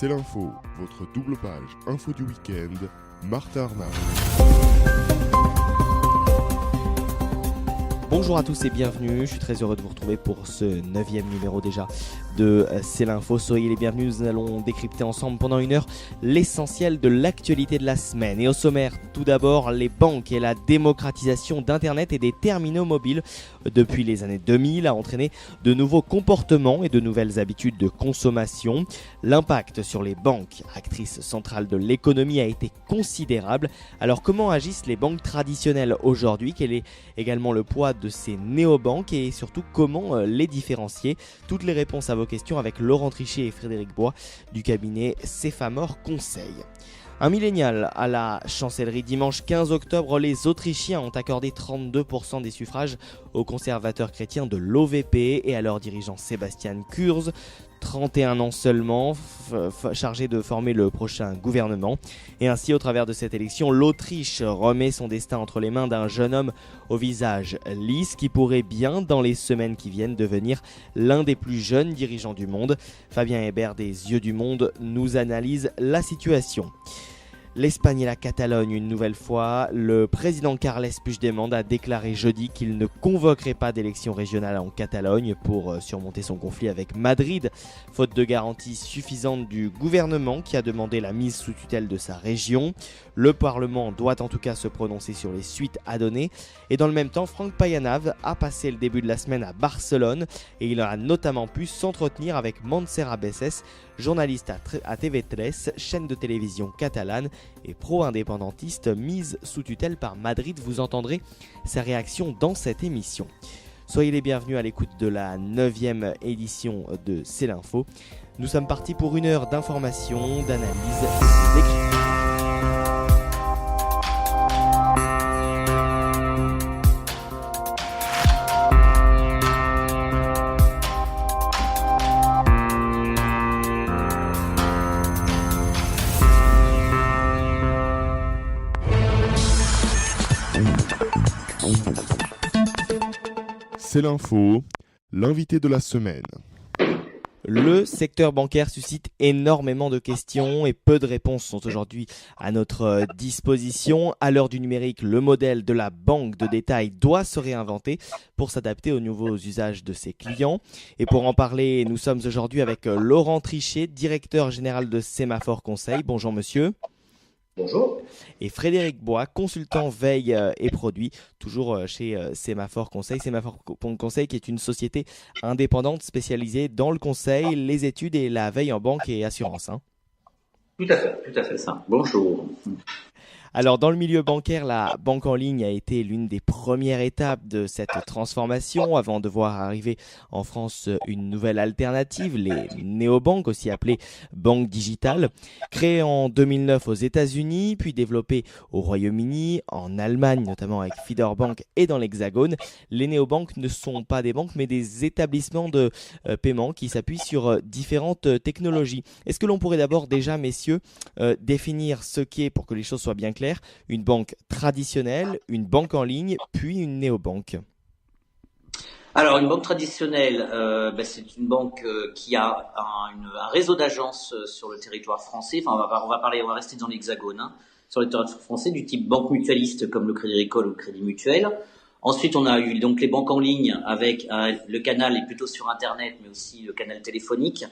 C'est l'info, votre double page info du week-end, Martin Arnaud. Bonjour à tous et bienvenue, je suis très heureux de vous retrouver pour ce 9e numéro déjà de C'est l'info. Soyez les bienvenus, nous allons décrypter ensemble pendant une heure l'essentiel de l'actualité de la semaine. Et au sommaire, tout d'abord, les banques et la démocratisation d'Internet et des terminaux mobiles depuis les années 2000 a entraîné de nouveaux comportements et de nouvelles habitudes de consommation. L'impact sur les banques, actrices centrales de l'économie, a été considérable. Alors comment agissent les banques traditionnelles aujourd'hui? Quel est également le poids de ces néobanques et surtout comment les différencier? Toutes les réponses à vos questions avec Laurent Trichet et Frédéric Bois du cabinet Cefamor Conseil. Un millénial à la chancellerie. Dimanche 15 octobre, les Autrichiens ont accordé 32% des suffrages aux conservateurs chrétiens de l'OVP et à leur dirigeant Sebastian Kurz, 31 ans seulement, chargé de former le prochain gouvernement. Et ainsi, au travers de cette élection, l'Autriche remet son destin entre les mains d'un jeune homme au visage lisse qui pourrait bien, dans les semaines qui viennent, devenir l'un des plus jeunes dirigeants du monde. Fabien Hébert des Yeux du Monde nous analyse la situation. L'Espagne et la Catalogne, une nouvelle fois, le président Carles Puigdemont a déclaré jeudi qu'il ne convoquerait pas d'élections régionales en Catalogne pour surmonter son conflit avec Madrid, faute de garanties suffisantes du gouvernement qui a demandé la mise sous tutelle de sa région. Le Parlement doit en tout cas se prononcer sur les suites à donner. Et dans le même temps, Franck Payanav a passé le début de la semaine à Barcelone et il a notamment pu s'entretenir avec Montserrat Bessès, journaliste à TV3, chaîne de télévision catalane et pro-indépendantiste mise sous tutelle par Madrid. Vous entendrez sa réaction dans cette émission. Soyez les bienvenus à l'écoute de la 9e édition de C'est l'info. Nous sommes partis pour une heure d'information, d'analyse et d'écriture. C'est l'info, l'invité de la semaine. Le secteur bancaire suscite énormément de questions et peu de réponses sont aujourd'hui à notre disposition. À l'heure du numérique, le modèle de la banque de détail doit se réinventer pour s'adapter aux nouveaux usages de ses clients. Et pour en parler, nous sommes aujourd'hui avec Laurent Trichet, directeur général de Cefamor Conseil. Bonjour monsieur. Bonjour. Et Frédéric Bois, consultant veille et produits, toujours chez Cefamor Conseil. Cefamor Conseil qui est une société indépendante spécialisée dans le conseil, les études et la veille en banque et assurance. Tout à fait ça. Bonjour. Alors dans le milieu bancaire, la banque en ligne a été l'une des premières étapes de cette transformation avant de voir arriver en France une nouvelle alternative, les néobanques, aussi appelées banques digitales. Créées en 2009 aux États-Unis, puis développées au Royaume-Uni, en Allemagne notamment avec Fiderbank et dans l'Hexagone, les néobanques ne sont pas des banques mais des établissements de paiement qui s'appuient sur différentes technologies. Est-ce que l'on pourrait d'abord déjà, messieurs, définir ce qu'est, pour que les choses soient bien claires, une banque traditionnelle, une banque en ligne, puis une néobanque? Alors, une banque traditionnelle, c'est une banque qui a un réseau d'agences sur le territoire français. Enfin, on va rester dans l'Hexagone, sur le territoire français, du type banque mutualiste comme le Crédit Agricole ou le Crédit Mutuel. Ensuite, on a eu donc les banques en ligne avec le canal est plutôt sur Internet, mais aussi le canal téléphonique.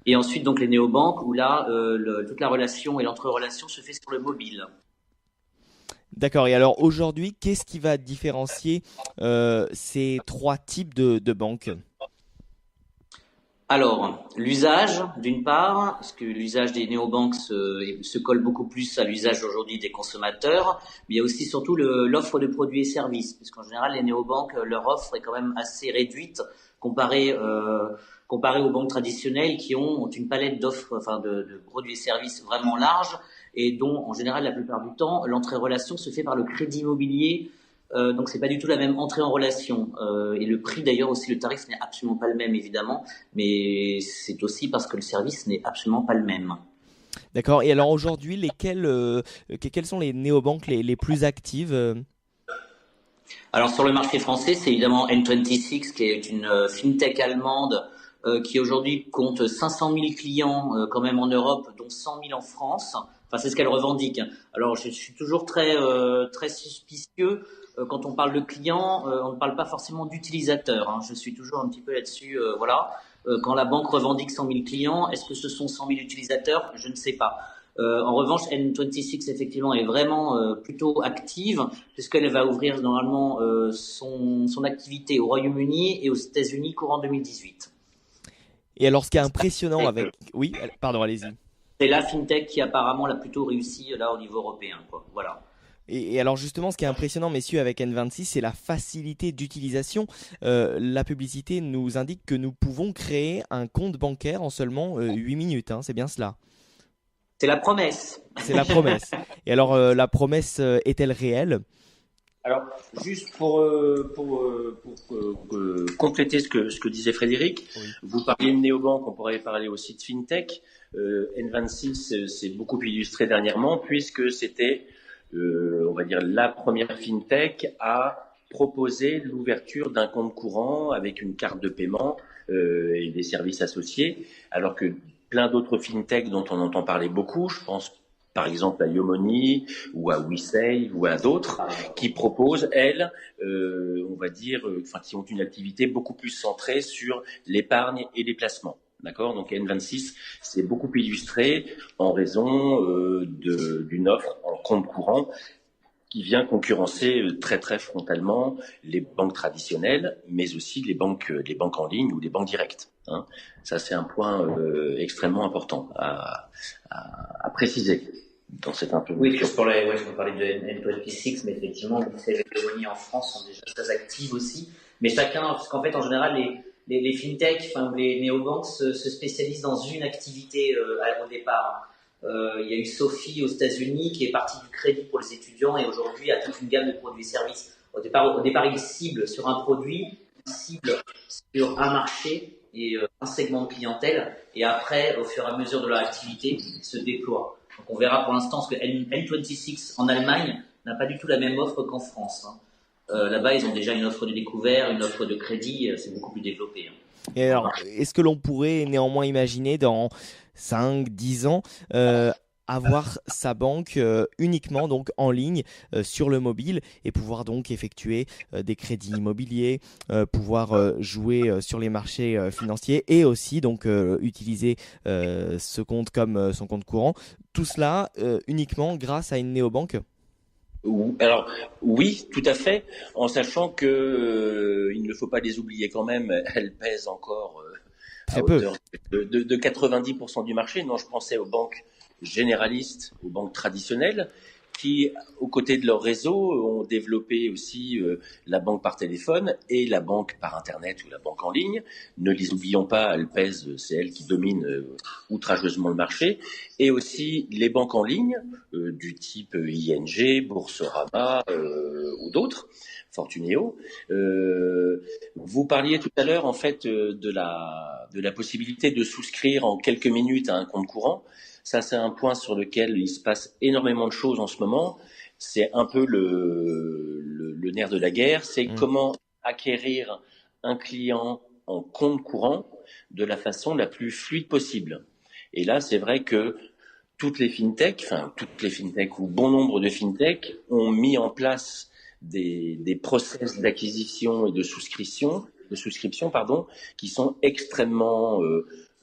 Et ensuite, donc les néobanques où là, toute la relation et l'entrerelation se fait sur le mobile. D'accord. Et alors aujourd'hui, qu'est-ce qui va différencier ces trois types de banques? Alors, l'usage, d'une part, parce que l'usage des néobanques se colle beaucoup plus à l'usage aujourd'hui des consommateurs, mais il y a aussi surtout l'offre de produits et services, puisqu'en général, les néobanques, leur offre est quand même assez réduite comparée aux banques traditionnelles qui ont une palette d'offres, de produits et services vraiment large, et dont, en général, la plupart du temps, l'entrée en relation se fait par le crédit immobilier. Donc c'est pas du tout la même entrée en relation. Et le prix d'ailleurs aussi, le tarif n'est absolument pas le même évidemment, mais c'est aussi parce que le service n'est absolument pas le même. D'accord. Et alors aujourd'hui, quelles sont les néobanques les plus actives? Alors sur le marché français, c'est évidemment N26 qui est une fintech allemande qui aujourd'hui compte 500 000 clients quand même en Europe, dont 100 000 en France. Enfin, c'est ce qu'elle revendique. Alors, je suis toujours très suspicieux. Quand on parle de clients, on ne parle pas forcément d'utilisateurs. Hein. Je suis toujours un petit peu là-dessus. Voilà. Quand la banque revendique 100 000 clients, est-ce que ce sont 100 000 utilisateurs? Je ne sais pas. En revanche, N26 effectivement est vraiment plutôt active puisqu'elle va ouvrir normalement son activité au Royaume-Uni et aux États-Unis courant 2018. Et alors, ce qui est impressionnant avec... Oui, pardon, allez-y. C'est la fintech qui apparemment l'a plutôt réussi là au niveau européen, quoi. Voilà. Et alors justement, ce qui est impressionnant, messieurs, avec N26, c'est la facilité d'utilisation. La publicité nous indique que nous pouvons créer un compte bancaire en seulement 8 minutes. Hein, c'est bien cela. C'est la promesse. C'est la promesse. Et alors, la promesse est-elle réelle? Alors, juste pour compléter ce que disait Frédéric, oui. Vous parliez de néobanque, on pourrait parler aussi de fintech. N26 s'est beaucoup illustré dernièrement puisque c'était, on va dire, la première fintech à proposer l'ouverture d'un compte courant avec une carte de paiement et des services associés, alors que plein d'autres fintech dont on entend parler beaucoup, je pense par exemple à Yomoney ou à WeSave ou à d'autres, qui proposent, elles, on va dire, qui ont une activité beaucoup plus centrée sur l'épargne et les placements. D'accord? Donc N26, c'est beaucoup illustré en raison d'une offre en compte courant qui vient concurrencer très très frontalement les banques traditionnelles, mais aussi les banques en ligne ou les banques directes. Hein. Ça, c'est un point extrêmement important à préciser dans cette introduction. Oui, je peux parler de N26, mais effectivement, les Yomoney en France sont déjà très actives aussi. Mais chacun, parce qu'en fait, en général, les fintech, les néobanques se spécialisent dans une activité au départ. Il y a eu Sophie aux États-Unis qui est partie du crédit pour les étudiants et aujourd'hui a toute une gamme de produits et services. Au départ, ils ciblent sur un produit, ils ciblent sur un marché et un segment de clientèle, et après, au fur et à mesure de leur activité, ils se déploient. Donc on verra pour l'instant, parce que N26 en Allemagne n'a pas du tout la même offre qu'en France. Hein. Là-bas, ils ont déjà une offre de découvert, une offre de crédit, c'est beaucoup plus développé. Hein. Et alors, est-ce que l'on pourrait néanmoins imaginer dans 5-10 ans avoir sa banque uniquement donc en ligne sur le mobile et pouvoir donc effectuer des crédits immobiliers, pouvoir jouer sur les marchés financiers et aussi donc utiliser ce compte comme son compte courant, tout cela uniquement grâce à une néobanque? Alors oui, tout à fait, en sachant que il ne faut pas les oublier quand même, elles pèsent encore à hauteur de 90% du marché. Non, je pensais aux banques généralistes, aux banques traditionnelles, qui, aux côtés de leur réseau, ont développé aussi la banque par téléphone et la banque par Internet ou la banque en ligne. Ne les oublions pas, elles pèsent, c'est elles qui dominent outrageusement le marché. Et aussi les banques en ligne, du type ING, Boursorama ou d'autres, Fortuneo. Vous parliez tout à l'heure en fait de la possibilité de souscrire en quelques minutes à un compte courant. Ça, c'est un point sur lequel il se passe énormément de choses en ce moment. C'est un peu le nerf de la guerre. C'est comment acquérir un client en compte courant de la façon la plus fluide possible. Et là, c'est vrai que toutes les fintech ou bon nombre de fintech ont mis en place des process d'acquisition et de souscription, qui sont extrêmement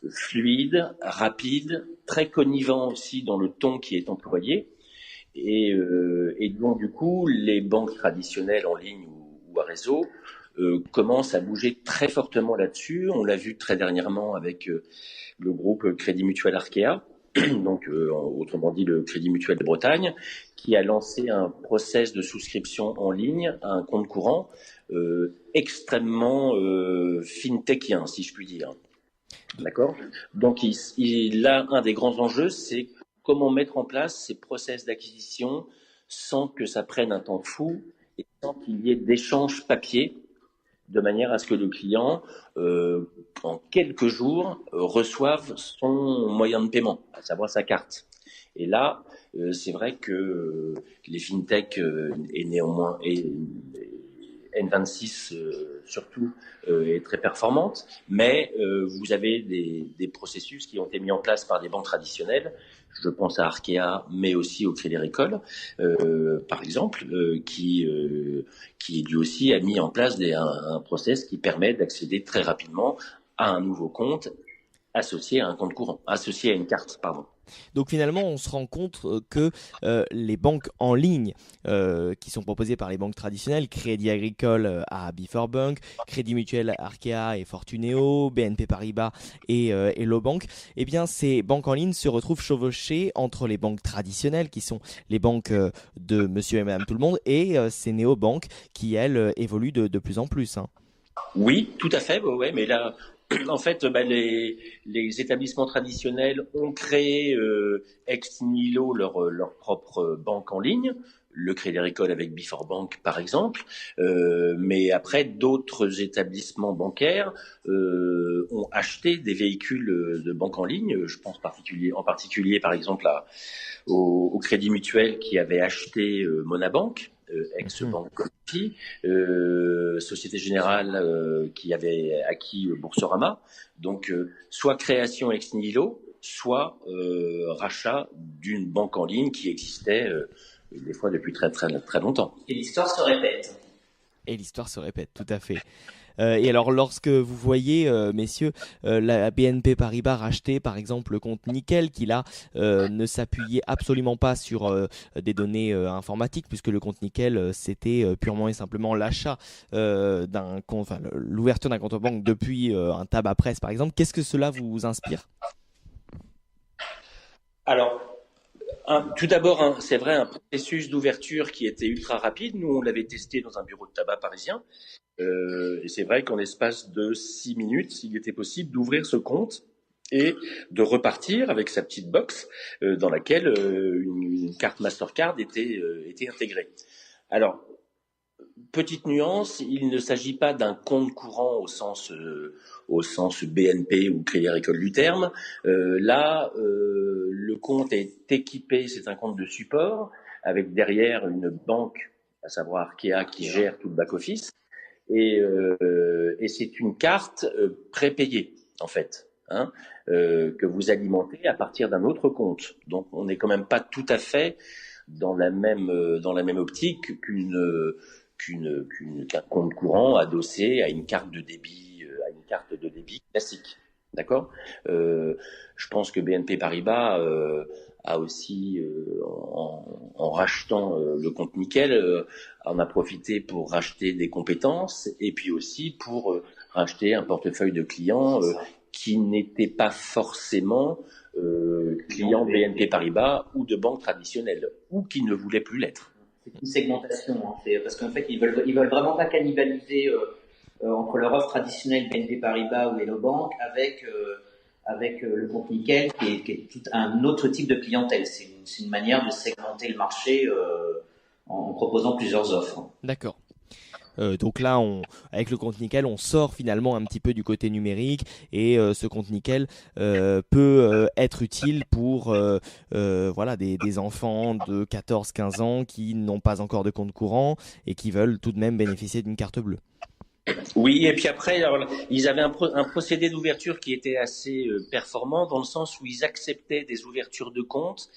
fluide, rapide, très connivant aussi dans le ton qui est employé. Et donc, du coup, les banques traditionnelles en ligne ou à réseau commencent à bouger très fortement là-dessus. On l'a vu très dernièrement avec le groupe Crédit Mutuel Arkea, donc autrement dit le Crédit Mutuel de Bretagne, qui a lancé un process de souscription en ligne à un compte courant extrêmement fintechien, si je puis dire. D'accord. Donc, là, un des grands enjeux, c'est comment mettre en place ces process d'acquisition sans que ça prenne un temps fou et sans qu'il y ait d'échanges papier, de manière à ce que le client, en quelques jours, reçoive son moyen de paiement, à savoir sa carte. Et là, c'est vrai que les fintech N26 surtout est très performante, mais vous avez des processus qui ont été mis en place par des banques traditionnelles. Je pense à Arkea, mais aussi au Crédit Agricole, par exemple, qui lui aussi a mis en place un process qui permet d'accéder très rapidement à un nouveau compte associé à un compte courant, associé à une carte, pardon. Donc finalement, on se rend compte que les banques en ligne qui sont proposées par les banques traditionnelles, Crédit Agricole à Before Bank, Crédit Mutuel, Arkea et Fortuneo, BNP Paribas et Hello Bank, eh bien ces banques en ligne se retrouvent chevauchées entre les banques traditionnelles qui sont les banques de monsieur et madame tout le monde et ces néobanques qui elles évoluent de plus en plus. Hein. Oui, tout à fait, ouais, mais là, en fait, les établissements traditionnels ont créé ex nihilo leur propre banque en ligne, le Crédit Agricole avec Before Bank par exemple, mais après d'autres établissements bancaires ont acheté des véhicules de banque en ligne. Je pense en particulier par exemple au Crédit Mutuel qui avait acheté Monabank. Ex-Banque Conti, Société Générale qui avait acquis Boursorama. Donc, soit création ex nihilo, soit rachat d'une banque en ligne qui existait des fois depuis très très très longtemps. Et l'histoire se répète. Et l'histoire se répète, tout à fait. Et alors, lorsque vous voyez, messieurs, la BNP Paribas racheter, par exemple, le compte Nickel, qui là ne s'appuyait absolument pas sur des données informatiques, puisque le compte Nickel, c'était purement et simplement l'achat d'un compte, enfin, l'ouverture d'un compte en banque depuis un tabac presse, par exemple. Qu'est-ce que cela vous inspire ? Alors, tout d'abord, c'est vrai, un processus d'ouverture qui était ultra rapide. Nous, on l'avait testé dans un bureau de tabac parisien. Et c'est vrai qu'en l'espace de 6 minutes, il était possible d'ouvrir ce compte et de repartir avec sa petite box dans laquelle une carte Mastercard était intégrée. Alors, petite nuance, il ne s'agit pas d'un compte courant au sens BNP ou Crédit Agricole du terme. Là, le compte est équipé, c'est un compte de support, avec derrière une banque, à savoir Arkea, qui gère tout le back-office. Et c'est une carte prépayée, en fait, hein, que vous alimentez à partir d'un autre compte. Donc, on n'est quand même pas tout à fait dans la même optique qu'un compte courant adossé à une carte de débit, classique. D'accord ? Je pense que BNP Paribas a aussi, en rachetant le compte Nickel, en a profité pour racheter des compétences et puis aussi pour racheter un portefeuille de clients qui n'étaient pas forcément clients BNP Paribas ou de banques traditionnelles, ou qui ne voulaient plus l'être. C'est une segmentation, hein. Parce qu'en fait, ils veulent vraiment pas cannibaliser entre leur offre traditionnelle BNP Paribas ou Hello Bank avec le compte Nickel qui est tout un autre type de clientèle. C'est une manière de segmenter le marché en proposant plusieurs offres. D'accord. Donc là, avec le compte Nickel, on sort finalement un petit peu du côté numérique et ce compte Nickel peut être utile pour voilà, des enfants de 14-15 ans qui n'ont pas encore de compte courant et qui veulent tout de même bénéficier d'une carte bleue. Oui, et puis après, alors, ils avaient un procédé d'ouverture qui était assez performant dans le sens où ils acceptaient des ouvertures de compte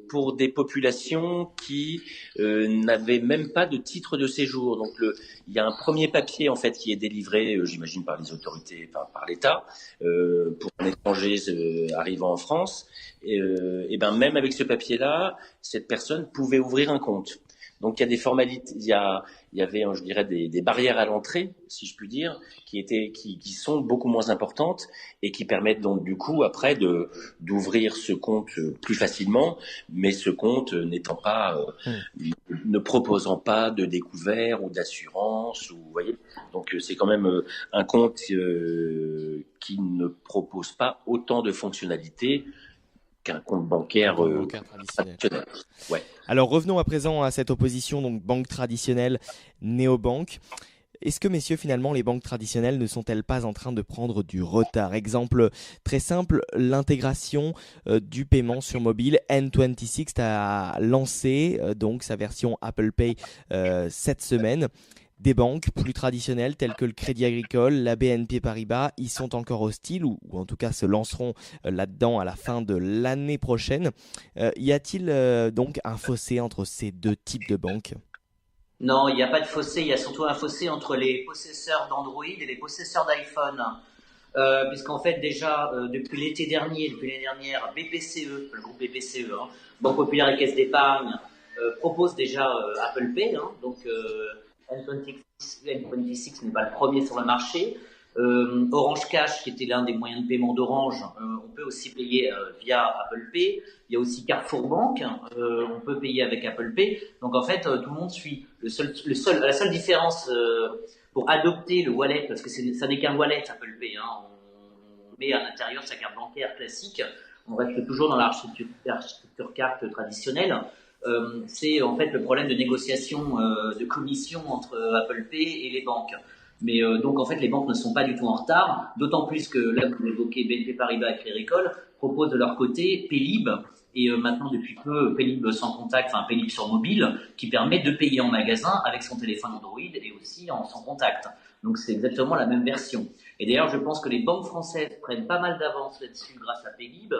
pour des populations qui n'avaient même pas de titre de séjour. Donc il y a un premier papier en fait qui est délivré, j'imagine par les autorités, par l'État, pour un étranger arrivant en France. Et ben même avec ce papier-là, cette personne pouvait ouvrir un compte. Donc il y a des formalités, il y avait, je dirais, des barrières à l'entrée, si je puis dire, qui sont beaucoup moins importantes et qui permettent donc du coup après d'ouvrir ce compte plus facilement, mais ce compte n'étant pas, ne proposant pas de découvert ou d'assurance, ou vous voyez. Donc c'est quand même un compte qui ne propose pas autant de fonctionnalités qu'un compte bancaire traditionnel. Ouais. Alors revenons à présent à cette opposition donc banque traditionnelle, néobanque. Est-ce que, messieurs, finalement, les banques traditionnelles ne sont-elles pas en train de prendre du retard ? Exemple très simple, l'intégration du paiement sur mobile. N26 a lancé donc sa version Apple Pay cette semaine. Des banques plus traditionnelles telles que le Crédit Agricole, la BNP Paribas, y sont encore hostiles ou en tout cas se lanceront là-dedans à la fin de l'année prochaine. Y a-t-il donc un fossé entre ces deux types de banques ? Non, il n'y a pas de fossé, il y a surtout un fossé entre les possesseurs d'Android et les possesseurs d'iPhone. Puisqu'en fait déjà depuis l'année dernière, BPCE, le groupe BPCE, Banque Populaire et Caisse d'Épargne, propose déjà Apple Pay, donc N26 n'est pas le premier sur le marché. Orange Cash, qui était l'un des moyens de paiement d'Orange, on peut aussi payer via Apple Pay. Il y a aussi Carrefour Bank, on peut payer avec Apple Pay. Donc en fait, tout le monde suit. La seule différence pour adopter le wallet, parce que ça n'est qu'un wallet Apple Pay, on met à l'intérieur sa carte bancaire classique, on reste toujours dans l'architecture carte traditionnelle. C'est en fait le problème de négociation de commission entre Apple Pay et les banques. Mais donc en fait les banques ne sont pas du tout en retard, d'autant plus que là vous évoquez BNP Paribas et Crédit Agricole proposent de leur côté Paylib et maintenant depuis peu Paylib sans contact, enfin Paylib sur mobile, qui permet de payer en magasin avec son téléphone Android et aussi sans contact. Donc c'est exactement la même version. Et d'ailleurs je pense que les banques françaises prennent pas mal d'avance là-dessus grâce à Paylib,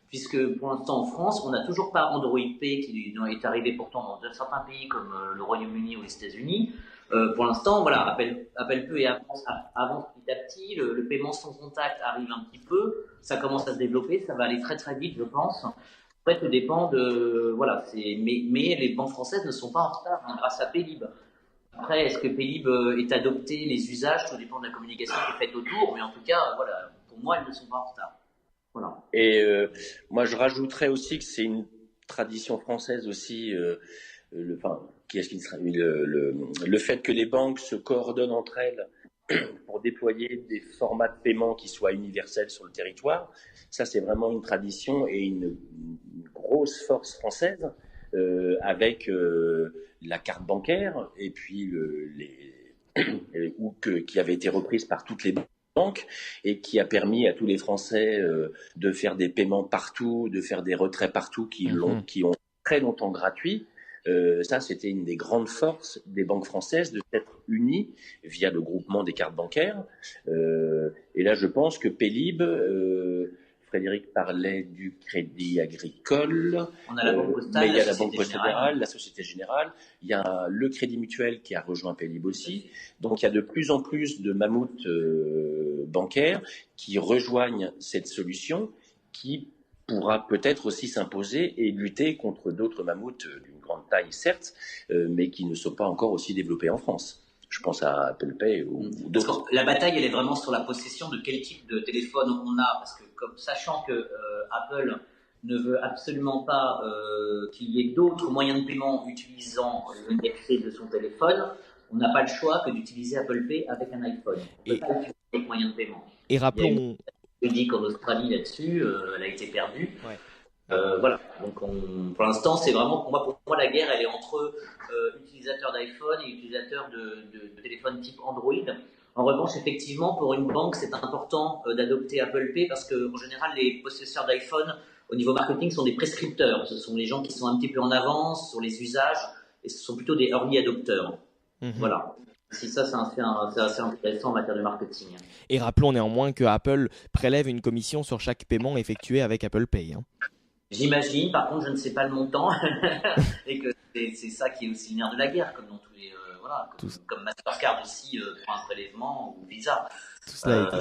puisque pour l'instant en France on n'a toujours pas Android Pay qui est arrivé pourtant dans certains pays comme le Royaume-Uni ou les États-Unis. Pour l'instant, voilà, Apple Pay avance petit à petit, le paiement sans contact arrive un petit peu, ça commence à se développer, ça va aller très très vite, je pense. Après, tout dépend mais les banques françaises ne sont pas en retard grâce à Paylib. Après, est-ce que Paylib est adopté, les usages, tout dépend de la communication qui est faite autour, mais en tout cas, voilà, pour moi, elles ne sont pas en retard. Voilà. Et moi, je rajouterais aussi que c'est une tradition française aussi. Le fait que les banques se coordonnent entre elles pour déployer des formats de paiement qui soient universels sur le territoire, ça c'est vraiment une tradition et une grosse force française avec la carte bancaire et puis qui avait été reprise par toutes les banques et qui a permis à tous les Français de faire des paiements partout, de faire des retraits partout qui ont très longtemps gratuits. Ça, c'était une des grandes forces des banques françaises de s'être unies via le groupement des cartes bancaires. Et là, je pense que Paylib, Frédéric parlait du Crédit Agricole, on a la Banque Postale, mais il y a la Banque Postale, la Société Générale, il y a le Crédit Mutuel qui a rejoint Paylib aussi. Donc, il y a de plus en plus de mammouths bancaires qui rejoignent cette solution qui pourra peut-être aussi s'imposer et lutter contre d'autres mammouths d'une grande taille, certes, mais qui ne sont pas encore aussi développés en France. Je pense à Apple Pay ou d'autres. La bataille, elle est vraiment sur la possession de quel type de téléphone on a, parce que sachant que Apple ne veut absolument pas qu'il y ait d'autres moyens de paiement utilisant le NFC de son téléphone, on n'a pas le choix que d'utiliser Apple Pay avec un iPhone. On ne peut pas utiliser d'autres moyens de paiement. Et rappelons... Je dis qu'en Australie là-dessus, elle a été perdue. Ouais. Voilà. Donc pour l'instant, c'est vraiment pour moi la guerre, elle est entre utilisateurs d'iPhone et utilisateurs de téléphones type Android. En revanche, effectivement, pour une banque, c'est important d'adopter Apple Pay parce que en général, les possesseurs d'iPhone, au niveau marketing, sont des prescripteurs. Ce sont les gens qui sont un petit peu en avance sur les usages et ce sont plutôt des early adopteurs. Voilà. Si ça, c'est assez intéressant en matière de marketing. Et rappelons néanmoins que Apple prélève une commission sur chaque paiement effectué avec Apple Pay. J'imagine, par contre, je ne sais pas le montant, et que c'est ça qui est aussi le nerf de la guerre, comme dans tous les, comme Mastercard aussi prend un prélèvement ou Visa. Tout cela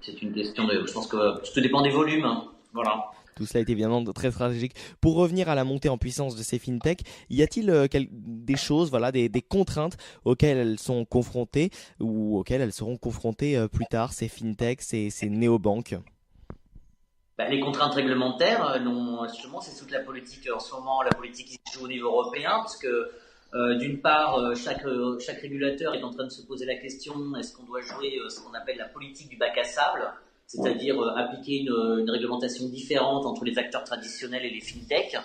c'est une question je pense que tout dépend des volumes, voilà. Tout cela est évidemment très stratégique. Pour revenir à la montée en puissance de ces fintechs, y a-t-il des choses, des contraintes auxquelles elles sont confrontées ou auxquelles elles seront confrontées plus tard, ces fintechs, ces néobanques ? Les contraintes réglementaires, justement, c'est toute la politique en ce moment, la politique qui se joue au niveau européen, parce que d'une part, chaque régulateur est en train de se poser la question est-ce qu'on doit jouer ce qu'on appelle la politique du bac à sable, c'est-à-dire appliquer une réglementation différente entre les acteurs traditionnels et les fintechs.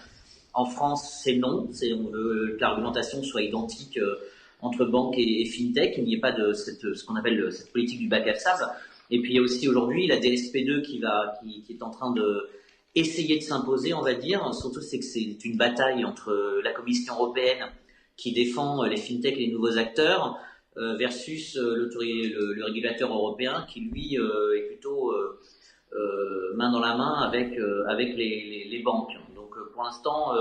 En France, c'est non, on veut que la réglementation soit identique entre banques et fintech, il n'y ait pas de ce qu'on appelle cette politique du bac à sable. Et puis il y a aussi aujourd'hui la DSP2 qui est en train de essayer de s'imposer, on va dire. Surtout c'est que c'est une bataille entre la Commission européenne qui défend les fintechs et les nouveaux acteurs versus le régulateur européen qui lui est plutôt main dans la main avec les banques. Donc pour l'instant,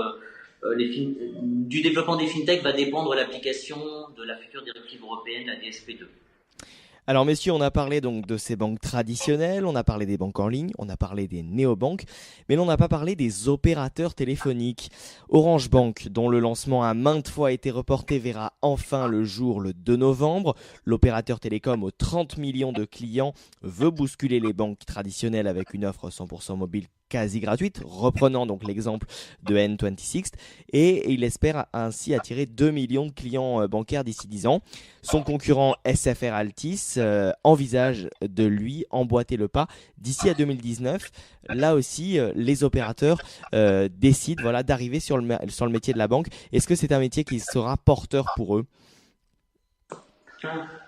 du développement des fintechs va dépendre l'application de la future directive européenne, la DSP2. Alors messieurs, on a parlé donc de ces banques traditionnelles, on a parlé des banques en ligne, on a parlé des néobanques, mais on n'a pas parlé des opérateurs téléphoniques. Orange Bank, dont le lancement a maintes fois été reporté, verra enfin le jour le 2 novembre. L'opérateur télécom aux 30 millions de clients veut bousculer les banques traditionnelles avec une offre 100% mobile quasi gratuite, reprenant donc l'exemple de N26, et il espère ainsi attirer 2 millions de clients bancaires d'ici 10 ans. Son concurrent SFR Altis envisage de lui emboîter le pas d'ici à 2019. Là aussi, les opérateurs décident d'arriver sur le métier de la banque. Est-ce que c'est un métier qui sera porteur pour eux ?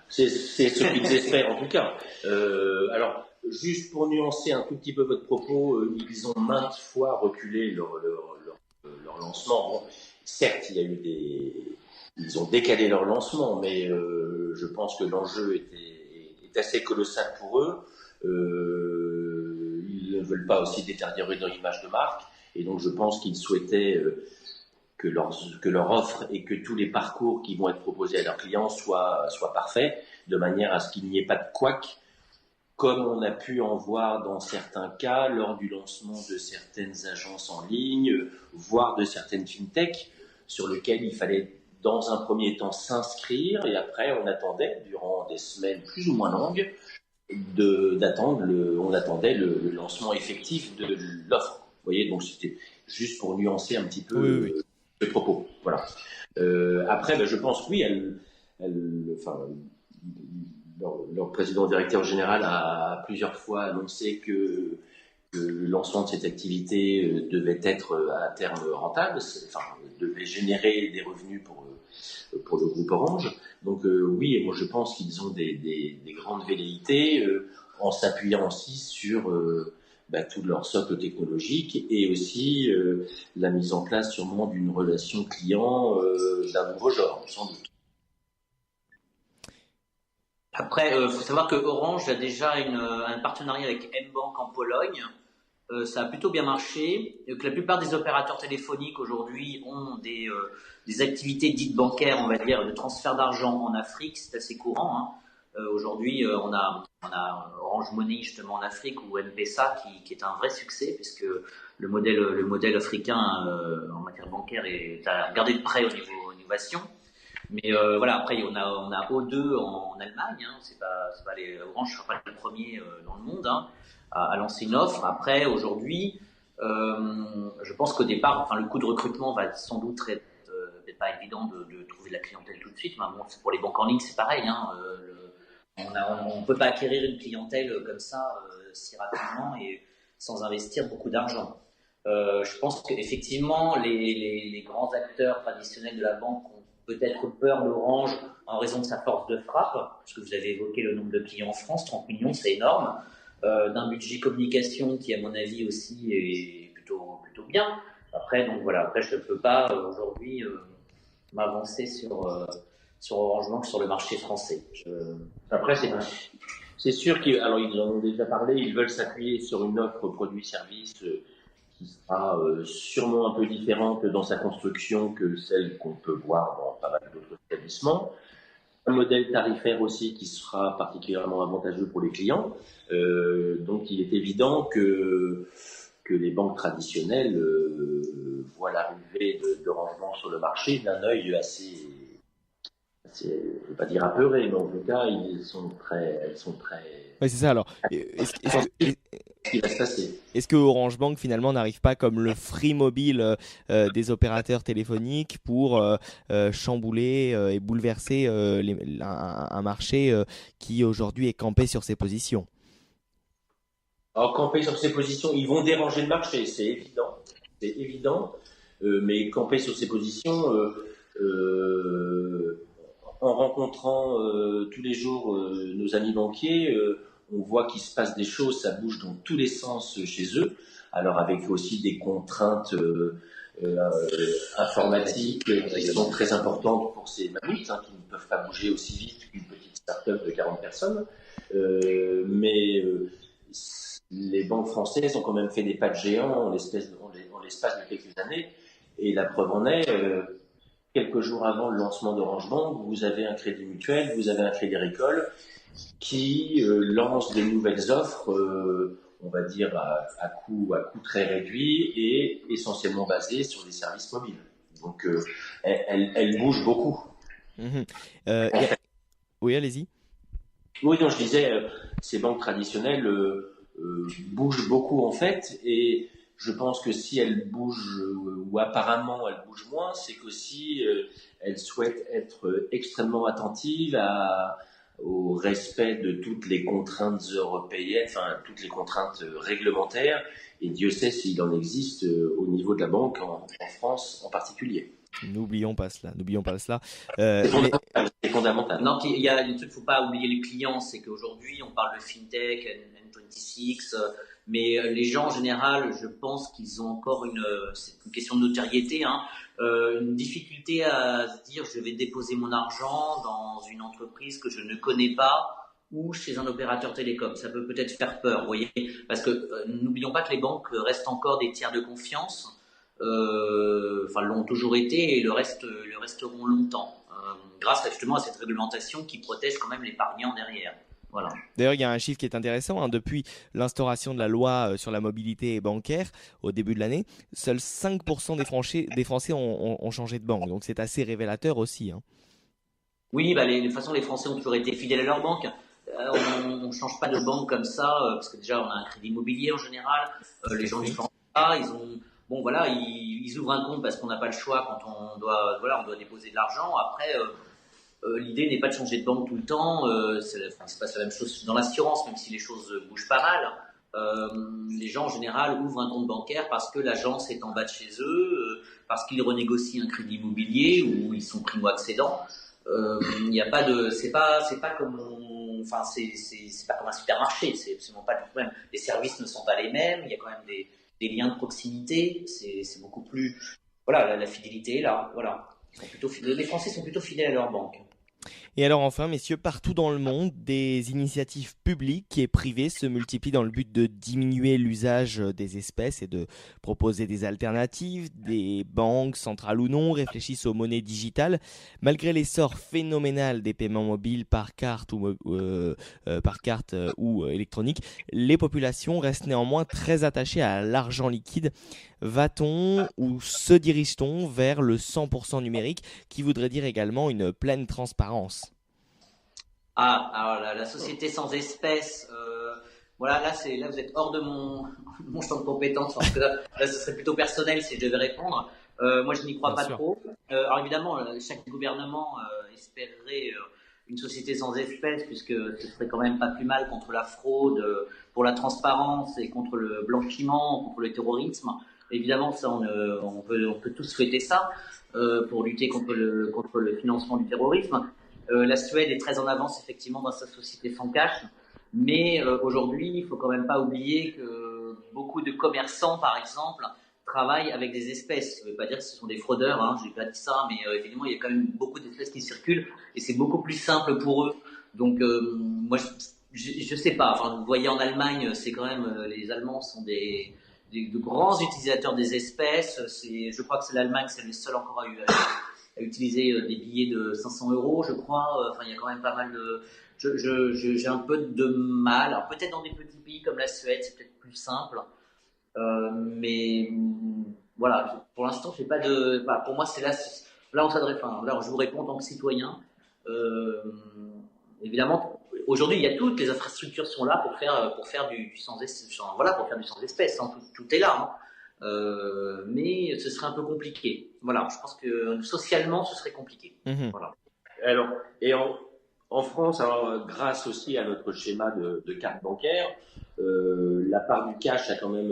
C'est ce qu'ils espèrent en tout cas. Alors, juste pour nuancer un tout petit peu votre propos, ils ont maintes fois reculé leur lancement. Bon, certes, ils ont décalé leur lancement, mais je pense que l'enjeu est assez colossal pour eux. Ils ne veulent pas aussi détériorer leur image de marque, et donc je pense qu'ils souhaitaient que leur offre et que tous les parcours qui vont être proposés à leurs clients soient parfaits, de manière à ce qu'il n'y ait pas de couac, comme on a pu en voir dans certains cas lors du lancement de certaines agences en ligne, voire de certaines fintechs, sur lesquelles il fallait dans un premier temps s'inscrire, et après on attendait, durant des semaines plus ou moins longues, on attendait le lancement effectif de l'offre. Vous voyez, donc c'était juste pour nuancer un petit peu le propos. Voilà. Après, je pense que oui, leur président directeur général a plusieurs fois annoncé que le lancement de cette activité devait être à terme rentable, devait générer des revenus pour le groupe Orange. Donc oui, et moi je pense qu'ils ont des grandes velléités en s'appuyant aussi sur tout leur socle technologique, et aussi la mise en place sûrement d'une relation client d'un nouveau genre, sans doute. Après, faut savoir que Orange a déjà un partenariat avec mBank en Pologne. Ça a plutôt bien marché. Que la plupart des opérateurs téléphoniques aujourd'hui ont des activités dites bancaires, on va dire, de transfert d'argent en Afrique. C'est assez courant. Aujourd'hui, on a Orange Money justement en Afrique, ou M-Pesa qui est un vrai succès, puisque le modèle africain en matière bancaire est à regarder de près au niveau innovation. Mais après on a O2 en Allemagne, c'est pas Orange sera pas le premier dans le monde à lancer une offre. Après aujourd'hui, je pense qu'au départ, le coût de recrutement va sans doute être pas évident de trouver de la clientèle tout de suite. C'est pour les banques en ligne, c'est pareil. On peut pas acquérir une clientèle comme ça si rapidement et sans investir beaucoup d'argent. Je pense qu'effectivement les grands acteurs traditionnels de la banque ont peut-être peur d'Orange en raison de sa force de frappe, parce que vous avez évoqué le nombre de clients en France, 30 millions, c'est énorme, d'un budget communication qui, à mon avis, aussi est plutôt bien. Après, je ne peux pas aujourd'hui m'avancer sur Orange Bank sur le marché français. Après, c'est sûr qu'ils en ont déjà parlé, ils veulent s'appuyer sur une offre produit-service qui sera sûrement un peu différente dans sa construction que celle qu'on peut voir dans pas mal d'autres établissements. Un modèle tarifaire aussi qui sera particulièrement avantageux pour les clients. Donc il est évident que les banques traditionnelles voient l'arrivée d'Orange Bank sur le marché d'un œil assez, je ne vais pas dire apeuré, mais en tout cas elles sont très. Oui, c'est ça. Alors, qui va se passer. Est-ce que Orange Bank finalement n'arrive pas comme le Free Mobile des opérateurs téléphoniques pour chambouler et bouleverser un marché qui aujourd'hui est campé sur ses positions? Alors, camper sur ces positions, ils vont déranger le marché, c'est évident. Mais camper sur ces positions, en rencontrant tous les jours nos amis banquiers, on voit qu'il se passe des choses, ça bouge dans tous les sens chez eux. Alors avec aussi des contraintes informatiques qui sont très importantes pour ces mammouths, qui ne peuvent pas bouger aussi vite qu'une petite start-up de 40 personnes. Mais les banques françaises ont quand même fait des pas de géants en l'espace de quelques années. Et la preuve en est, quelques jours avant le lancement d'Orange Bank, vous avez un crédit mutuel, vous avez un crédit agricole qui lance des nouvelles offres, on va dire à coût très réduit et essentiellement basées sur des services mobiles. Donc elle bouge beaucoup. Oui, allez-y. Oui, non, je disais, ces banques traditionnelles bougent beaucoup en fait, et je pense que si elles bougent, ou apparemment elles bougent moins, c'est qu'aussi elles souhaitent être extrêmement attentives au respect de toutes les contraintes européennes, enfin toutes les contraintes réglementaires, et Dieu sait s'il en existe au niveau de la banque en France en particulier. N'oublions pas cela. C'est fondamental. Non, il y a un truc, faut pas oublier les clients, c'est qu'aujourd'hui on parle de fintech, N26, mais les gens en général, je pense qu'ils ont encore c'est une question de notoriété, une difficulté à se dire je vais déposer mon argent dans une entreprise que je ne connais pas ou chez un opérateur télécom. Ça peut peut-être faire peur, vous voyez, parce que n'oublions pas que les banques restent encore des tiers de confiance. L'ont toujours été et le resteront longtemps, grâce justement à cette réglementation qui protège quand même l'épargnant derrière. Voilà. D'ailleurs, il y a un chiffre qui est intéressant. Depuis l'instauration de la loi sur la mobilité bancaire au début de l'année, seuls 5% des Français ont changé de banque. Donc c'est assez révélateur aussi. Oui, de toute façon, les Français ont toujours été fidèles à leur banque. On ne change pas de banque comme ça, parce que déjà, on a un crédit immobilier en général. Les gens n'y pensent pas. Bon, voilà, ils ouvrent un compte parce qu'on n'a pas le choix quand on doit déposer de l'argent. Après, l'idée n'est pas de changer de banque tout le temps. C'est pas la même chose dans l'assurance, même si les choses bougent pas mal. Les gens en général ouvrent un compte bancaire parce que l'agence est en bas de chez eux, parce qu'ils renégocient un crédit immobilier ou ils sont primo-accédants. Il n'y a pas de, c'est pas comme, c'est pas comme un supermarché. C'est absolument pas le problème. Les services ne sont pas les mêmes. Il y a quand même des liens de proximité, c'est beaucoup plus. Voilà, la fidélité est là. Voilà. Les Français sont plutôt fidèles à leur banque. Et alors enfin, messieurs, partout dans le monde, des initiatives publiques et privées se multiplient dans le but de diminuer l'usage des espèces et de proposer des alternatives. Des banques, centrales ou non, réfléchissent aux monnaies digitales. Malgré l'essor phénoménal des paiements mobiles par carte ou électronique, les populations restent néanmoins très attachées à l'argent liquide. Va-t-on ou se dirige-t-on vers le 100% numérique qui voudrait dire également une pleine transparence? Alors la société sans espèces, voilà, là vous êtes hors de mon champ de compétences, parce que là ce serait plutôt personnel si je devais répondre. Moi je n'y crois pas trop. Alors évidemment, chaque gouvernement espérerait une société sans espèces, puisque ce serait quand même pas plus mal contre la fraude, pour la transparence et contre le blanchiment, contre le terrorisme. Évidemment, ça, on peut tous souhaiter ça pour lutter contre le financement du terrorisme. La Suède est très en avance effectivement dans sa société sans cash, mais aujourd'hui, il faut quand même pas oublier que beaucoup de commerçants, par exemple, travaillent avec des espèces. Ça ne veut pas dire que ce sont des fraudeurs, je n'ai pas dit ça, mais évidemment, il y a quand même beaucoup d'espèces qui circulent et c'est beaucoup plus simple pour eux. Donc, moi, je sais pas. Enfin, vous voyez, en Allemagne, c'est quand même les Allemands sont de grands utilisateurs des espèces. Je crois que c'est l'Allemagne, c'est le seul encore à utiliser des billets de 500 €, je crois. Enfin, il y a quand même pas mal de. J'ai un peu de mal. Alors peut-être dans des petits pays comme la Suède, c'est peut-être plus simple. Mais voilà, pour l'instant, j'ai pas de. Voilà, pour moi, c'est là on s'adresse. Enfin, là, je vous réponds en tant que citoyen. Évidemment. Aujourd'hui, il y a toutes les infrastructures sont là pour faire du sans espèce. Voilà, pour faire du sans espèce. Tout est là. Mais ce serait un peu compliqué. Voilà, je pense que socialement, ce serait compliqué. Voilà. Alors, et en France, alors, grâce aussi à notre schéma de carte bancaire, la part du cash a quand même,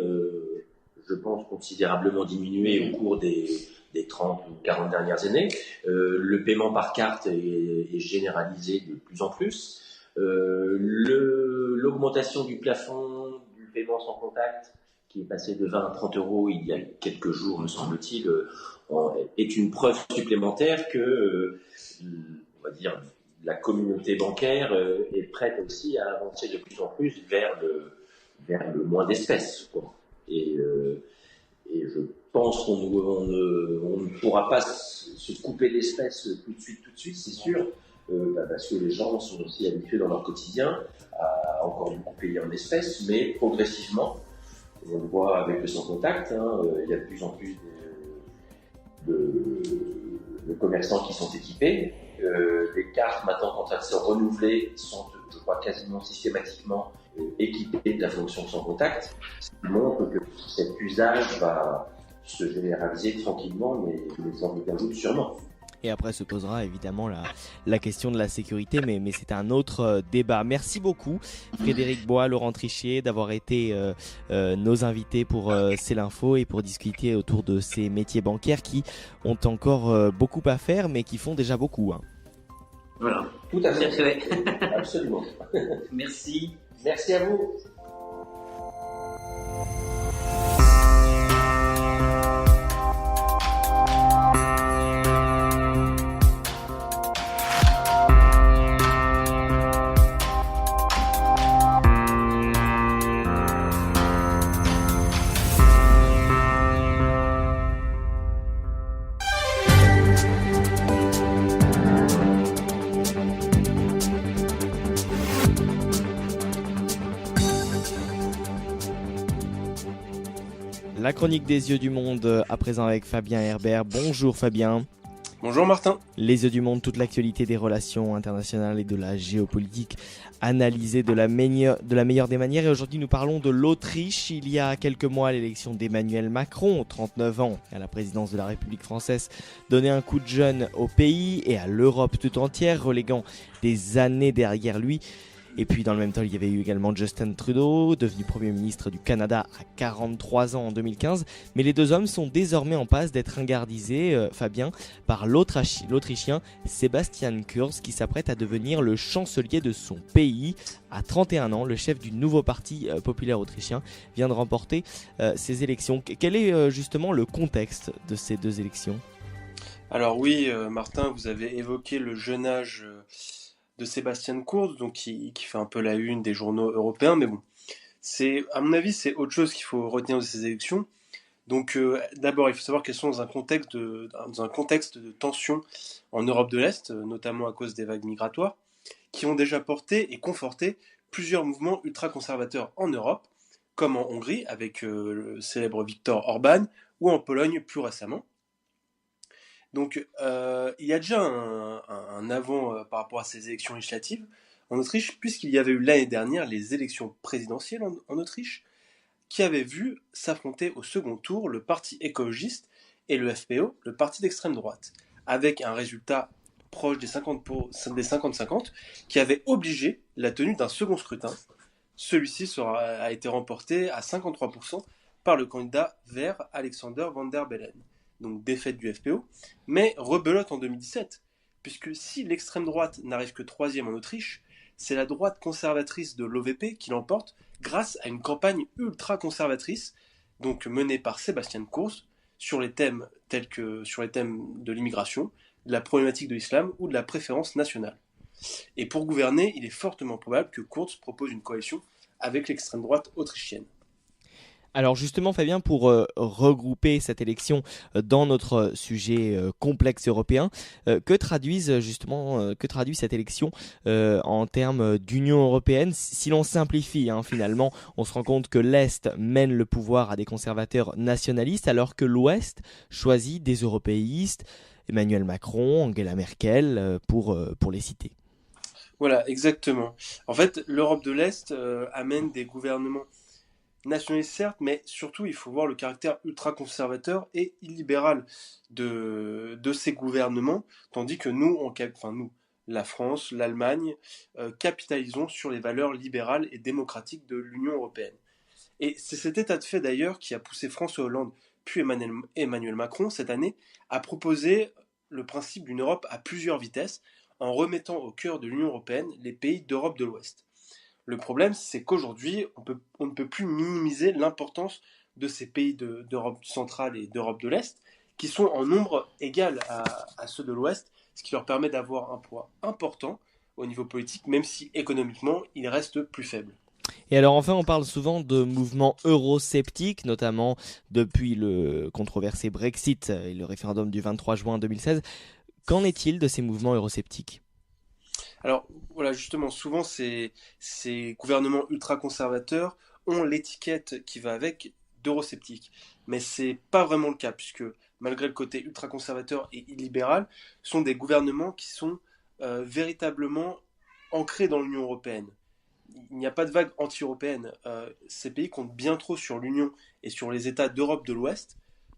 je pense, considérablement diminué au cours des 30 ou 40 dernières années. Le paiement par carte est généralisé de plus en plus. L'augmentation du plafond du paiement sans contact qui est passé de 20 à 30 euros il y a quelques jours, me semble-t-il, est une preuve supplémentaire que, on va dire, la communauté bancaire est prête aussi à avancer de plus en plus vers le moins d'espèces, quoi. Et je pense qu'on ne pourra pas se couper d'espèces tout de suite, c'est sûr, parce que les gens sont aussi habitués dans leur quotidien à encore beaucoup payer en espèces, mais progressivement, on le voit avec le sans contact, il y a de plus en plus de commerçants qui sont équipés. Les cartes, maintenant, quand elles sont renouvelées, sont, je crois, quasiment systématiquement équipées de la fonction sans contact. Ce qui montre que cet usage va se généraliser tranquillement, mais sans aucun doute sûrement. Et après se posera évidemment la question de la sécurité, mais c'est un autre débat. Merci beaucoup Frédéric Bois, Laurent Trichier d'avoir été nos invités pour C'est l'Info et pour discuter autour de ces métiers bancaires qui ont encore beaucoup à faire, mais qui font déjà beaucoup. Voilà. Tout à fait. Absolument. Merci. Merci à vous. La chronique des yeux du monde à présent avec Fabien Herbert. Bonjour Fabien. Bonjour Martin. Les yeux du monde, toute l'actualité des relations internationales et de la géopolitique analysée de la meilleure des manières. Et aujourd'hui nous parlons de l'Autriche. Il y a quelques mois, l'élection d'Emmanuel Macron, 39 ans, à la présidence de la République française, donnait un coup de jeune au pays et à l'Europe tout entière, reléguant des années derrière lui. Et puis dans le même temps, il y avait eu également Justin Trudeau, devenu Premier ministre du Canada à 43 ans en 2015. Mais les deux hommes sont désormais en passe d'être ringardisés, Fabien, par l'Autrichien Sebastian Kurz, qui s'apprête à devenir le chancelier de son pays. À 31 ans, le chef du nouveau parti populaire autrichien vient de remporter ces élections. Quel est justement le contexte de ces deux élections ? Alors oui, Martin, vous avez évoqué le jeune âge de Sebastian Kurz, donc qui fait un peu la une des journaux européens, mais bon, à mon avis, c'est autre chose qu'il faut retenir de ces élections. Donc d'abord, il faut savoir qu'elles sont dans un contexte de tension en Europe de l'Est, notamment à cause des vagues migratoires, qui ont déjà porté et conforté plusieurs mouvements ultra-conservateurs en Europe, comme en Hongrie, avec le célèbre Viktor Orban, ou en Pologne plus récemment. Donc il y a déjà un avant par rapport à ces élections législatives en Autriche, puisqu'il y avait eu l'année dernière les élections présidentielles en Autriche, qui avaient vu s'affronter au second tour le parti écologiste et le FPÖ, le parti d'extrême droite, avec un résultat proche des 50-50, qui avait obligé la tenue d'un second scrutin. Celui-ci a été remporté à 53% par le candidat vert Alexander Van der Bellen. Donc défaite du FPÖ, mais rebelote en 2017, puisque si l'extrême droite n'arrive que 3e en Autriche, c'est la droite conservatrice de l'OVP qui l'emporte grâce à une campagne ultra-conservatrice, donc menée par Sebastian Kurz, sur les thèmes de l'immigration, de la problématique de l'islam ou de la préférence nationale. Et pour gouverner, il est fortement probable que Kurz propose une coalition avec l'extrême droite autrichienne. Alors justement Fabien, pour regrouper cette élection dans notre sujet complexe européen, que traduit cette élection en termes d'Union européenne ? Si l'on simplifie, finalement, on se rend compte que l'Est mène le pouvoir à des conservateurs nationalistes, alors que l'Ouest choisit des européistes, Emmanuel Macron, Angela Merkel, pour les citer. Voilà, exactement. En fait, l'Europe de l'Est amène des gouvernements nationaliste certes, mais surtout il faut voir le caractère ultra-conservateur et illibéral de ces gouvernements, tandis que nous, la France, l'Allemagne, capitalisons sur les valeurs libérales et démocratiques de l'Union européenne. Et c'est cet état de fait d'ailleurs qui a poussé François Hollande, puis Emmanuel Macron cette année, à proposer le principe d'une Europe à plusieurs vitesses, en remettant au cœur de l'Union européenne les pays d'Europe de l'Ouest. Le problème, c'est qu'aujourd'hui, on ne peut plus minimiser l'importance de ces pays d'Europe centrale et d'Europe de l'Est, qui sont en nombre égal à ceux de l'Ouest, ce qui leur permet d'avoir un poids important au niveau politique, même si économiquement, ils restent plus faibles. Et alors enfin, on parle souvent de mouvements eurosceptiques, notamment depuis le controversé Brexit et le référendum du 23 juin 2016. Qu'en est-il de ces mouvements eurosceptiques ? Alors voilà, justement, souvent ces gouvernements ultra-conservateurs ont l'étiquette qui va avec d'eurosceptiques. Mais c'est pas vraiment le cas, puisque malgré le côté ultra-conservateur et illibéral, ce sont des gouvernements qui sont véritablement ancrés dans l'Union européenne. Il n'y a pas de vague anti-européenne. Ces pays comptent bien trop sur l'Union et sur les États d'Europe de l'Ouest,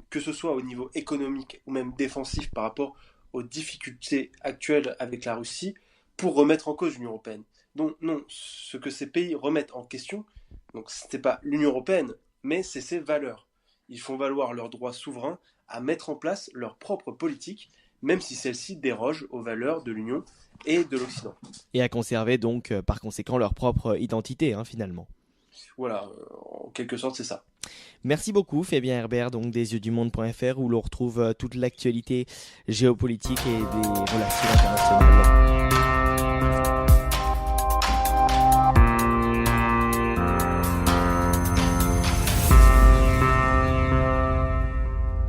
que ce soit au niveau économique ou même défensif par rapport aux difficultés actuelles avec la Russie, pour remettre en cause l'Union européenne. Donc non, ce que ces pays remettent en question, donc ce n'est pas l'Union européenne, mais c'est ses valeurs. Ils font valoir leurs droits souverains à mettre en place leur propre politique, même si celle-ci déroge aux valeurs de l'Union et de l'Occident. Et à conserver donc par conséquent leur propre identité finalement. Voilà, en quelque sorte c'est ça. Merci beaucoup Fabien Herbert, donc des yeux-du-monde.fr où l'on retrouve toute l'actualité géopolitique et des relations internationales.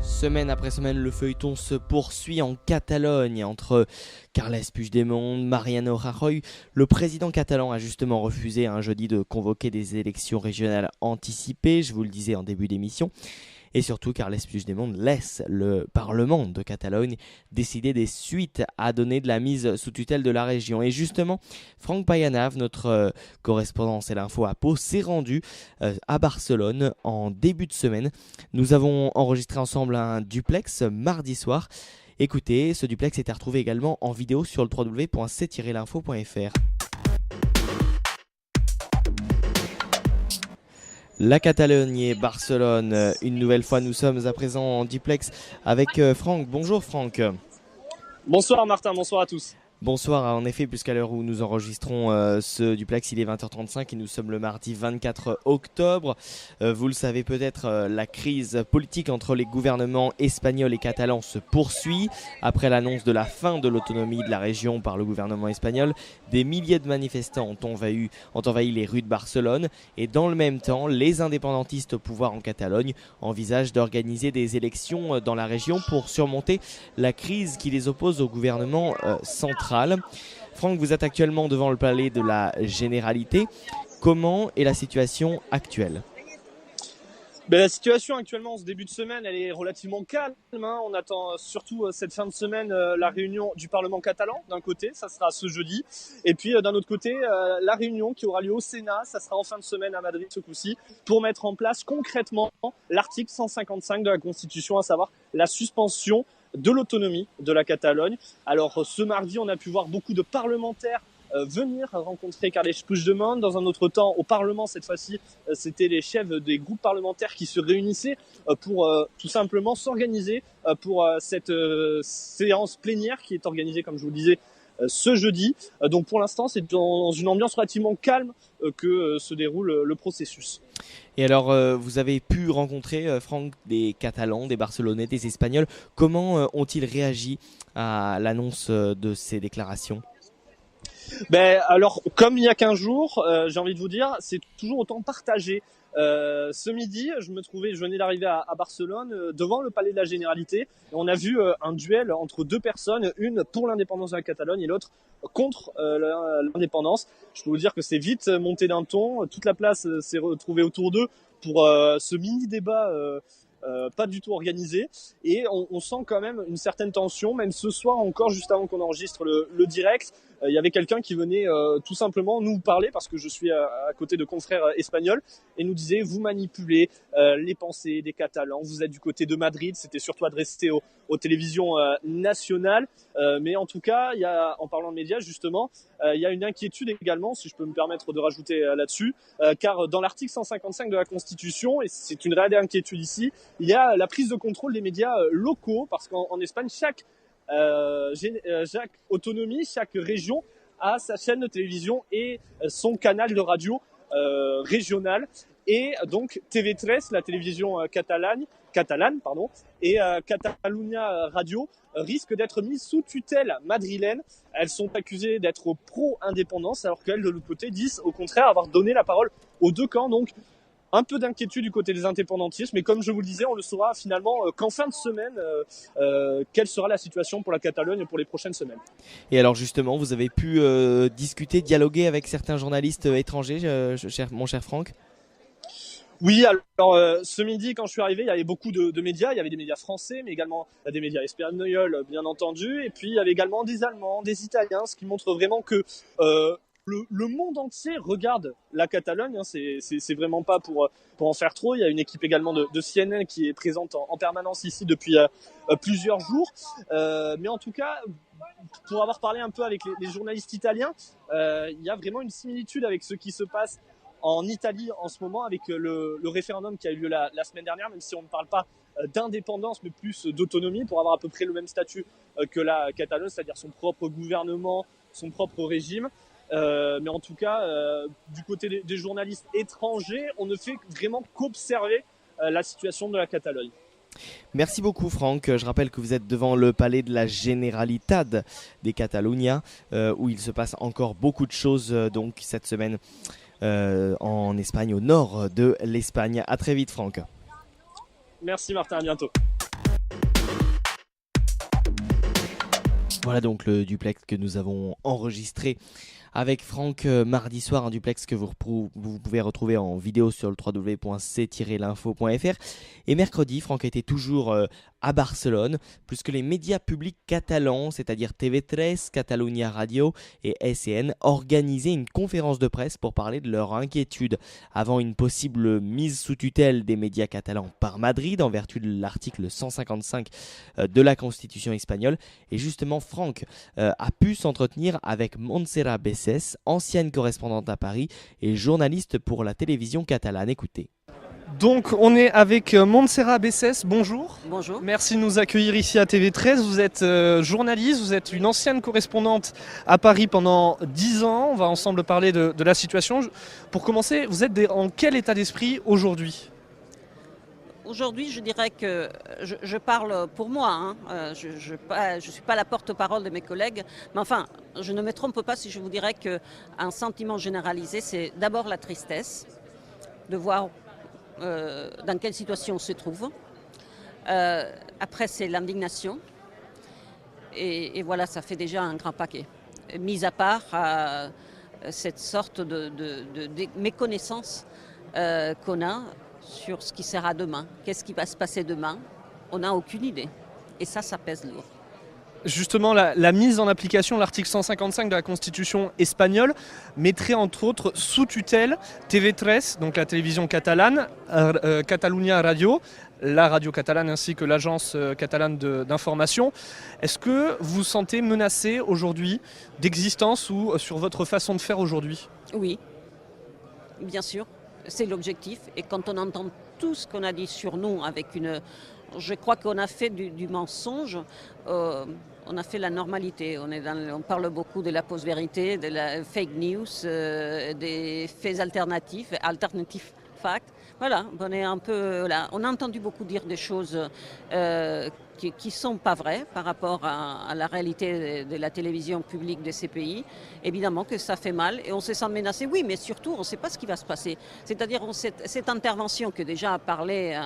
Semaine après semaine, le feuilleton se poursuit en Catalogne entre Carles Puigdemont, Mariano Rajoy. Le président catalan a justement refusé jeudi de convoquer des élections régionales anticipées, je vous le disais en début d'émission. Et surtout, Carles Puigdemont laisse le Parlement de Catalogne décider des suites à donner de la mise sous tutelle de la région. Et justement, Franck Payanav, notre correspondant C'est l'Info à Pau, s'est rendu à Barcelone en début de semaine. Nous avons enregistré ensemble un duplex mardi soir. Écoutez, ce duplex est à retrouver également en vidéo sur le www.c-l'info.fr. La Catalogne et Barcelone, une nouvelle fois nous sommes à présent en duplex avec Franck. Bonjour Franck. Bonsoir Martin, bonsoir à tous. Bonsoir, en effet, puisqu'à l'heure où nous enregistrons ce duplex, il est 20h35 et nous sommes le mardi 24 octobre. Vous le savez peut-être, la crise politique entre les gouvernements espagnols et catalans se poursuit. Après l'annonce de la fin de l'autonomie de la région par le gouvernement espagnol, des milliers de manifestants ont envahi les rues de Barcelone. Et dans le même temps, les indépendantistes au pouvoir en Catalogne envisagent d'organiser des élections dans la région pour surmonter la crise qui les oppose au gouvernement central. Franck, vous êtes actuellement devant le palais de la Généralité. Comment est la situation actuelle ? La situation actuellement, en ce début de semaine, elle est relativement calme. On attend surtout cette fin de semaine la réunion du Parlement catalan, d'un côté, ça sera ce jeudi. Et puis d'un autre côté, la réunion qui aura lieu au Sénat, ça sera en fin de semaine à Madrid ce coup-ci, pour mettre en place concrètement l'article 155 de la Constitution, à savoir la suspension de l'autonomie de la Catalogne. Alors ce mardi, on a pu voir beaucoup de parlementaires venir rencontrer Carles Puigdemont. Dans un autre temps, au Parlement, cette fois-ci, c'était les chefs des groupes parlementaires qui se réunissaient pour tout simplement s'organiser pour cette séance plénière qui est organisée, comme je vous le disais, ce jeudi. Donc pour l'instant, c'est dans une ambiance relativement calme que se déroule le processus. Et alors, vous avez pu rencontrer, Franck, des Catalans, des Barcelonais, des Espagnols. Comment ont-ils réagi à l'annonce de ces déclarations ? Alors, comme il y a 15 jours, j'ai envie de vous dire, c'est toujours autant partagé. Ce midi, je venais d'arriver à Barcelone, devant le palais de la Généralité. Et on a vu un duel entre deux personnes, une pour l'indépendance de la Catalogne et l'autre contre l'indépendance. Je peux vous dire que c'est vite monté d'un ton. Toute la place s'est retrouvée autour d'eux pour ce mini-débat pas du tout organisé. Et on sent quand même une certaine tension, même ce soir encore, juste avant qu'on enregistre le direct. Il y avait quelqu'un qui venait tout simplement nous parler, parce que je suis à côté de confrères espagnols, et nous disait: vous manipulez les pensées des Catalans, vous êtes du côté de Madrid. C'était surtout adressé aux télévisions nationales, mais en tout cas, en parlant de médias justement, il y a une inquiétude également, si je peux me permettre de rajouter là-dessus, car dans l'article 155 de la Constitution, et c'est une réelle inquiétude ici, il y a la prise de contrôle des médias locaux, parce qu'en Espagne, chaque autonomie, chaque région a sa chaîne de télévision et son canal de radio régionales. Et donc TV3, la télévision catalane, et Catalunya Radio risquent d'être mises sous tutelle madrilène. Elles sont accusées d'être pro-indépendance, alors qu'elles, de l'autre côté, disent au contraire avoir donné la parole aux deux camps. Donc un peu d'inquiétude du côté des indépendantistes, mais comme je vous le disais, on le saura finalement qu'en fin de semaine, quelle sera la situation pour la Catalogne pour les prochaines semaines. Et alors justement, vous avez pu discuter, dialoguer avec certains journalistes étrangers, mon cher Franck ? Oui, alors ce midi, quand je suis arrivé, il y avait beaucoup de médias. Il y avait des médias français, mais également des médias espagnols, bien entendu. Et puis, il y avait également des Allemands, des Italiens, ce qui montre vraiment que le monde entier regarde la Catalogne. Hein. C'est vraiment pas pour en faire trop. Il y a une équipe également de CNN qui est présente en permanence ici depuis plusieurs jours. Mais en tout cas, pour avoir parlé un peu avec les journalistes italiens, il y a vraiment une similitude avec ce qui se passe en Italie en ce moment avec le référendum qui a eu lieu la semaine dernière, même si on ne parle pas d'indépendance mais plus d'autonomie, pour avoir à peu près le même statut que la Catalogne, c'est-à-dire son propre gouvernement, son propre régime. Mais en tout cas, du côté des journalistes étrangers, on ne fait vraiment qu'observer la situation de la Catalogne. Merci beaucoup Franck, je rappelle que vous êtes devant le palais de la Generalitat des Catalunya où il se passe encore beaucoup de choses donc cette semaine en Espagne, au nord de l'Espagne. À très vite Franck. Merci Martin, à bientôt. Voilà donc le duplex que nous avons enregistré avec Franck mardi soir, un duplex que vous pouvez retrouver en vidéo sur le www.c-l'info.fr. Et mercredi, Franck était toujours à Barcelone, puisque les médias publics catalans, c'est-à-dire TV3, Catalunya Radio et SCN, organisaient une conférence de presse pour parler de leur inquiétude avant une possible mise sous tutelle des médias catalans par Madrid en vertu de l'article 155 de la Constitution espagnole. Et justement, Franck a pu s'entretenir avec Montserrat Bessès, ancienne correspondante à Paris et journaliste pour la télévision catalane. Écoutez. Donc on est avec Montserrat Bessès, bonjour. Bonjour. Merci de nous accueillir ici à TV13. Vous êtes journaliste, vous êtes une ancienne correspondante à Paris pendant 10 ans. On va ensemble parler de la situation. Pour commencer, vous êtes en quel état d'esprit aujourd'hui ? Aujourd'hui, je dirais que je parle pour moi. Hein. Je ne suis pas la porte-parole de mes collègues. Mais enfin, je ne me trompe pas si je vous dirais qu'un sentiment généralisé, c'est d'abord la tristesse de voir dans quelle situation on se trouve. Après, c'est l'indignation. Et voilà, ça fait déjà un grand paquet. Mis à part cette sorte de méconnaissance qu'on a sur ce qui sera demain. Qu'est-ce qui va se passer demain ? On n'a aucune idée. Et ça pèse lourd. Justement, la mise en application de l'article 155 de la Constitution espagnole mettrait entre autres sous tutelle TV3, donc la télévision catalane, Catalunya Radio, la radio catalane ainsi que l'agence catalane d'information. Est-ce que vous vous sentez menacé aujourd'hui d'existence ou sur votre façon de faire aujourd'hui ? Oui, bien sûr, c'est l'objectif. Et quand on entend tout ce qu'on a dit sur nous avec une... Je crois qu'on a fait du mensonge, on a fait la normalité. On parle beaucoup de la post-vérité, de la fake news, des faits alternatifs facts. Voilà, on est un peu là. On a entendu beaucoup dire des choses qui ne sont pas vraies par rapport à la réalité de la télévision publique de ces pays. Évidemment que ça fait mal et on se sent menacé. Oui, mais surtout, on ne sait pas ce qui va se passer. C'est-à-dire cette intervention que déjà a parlé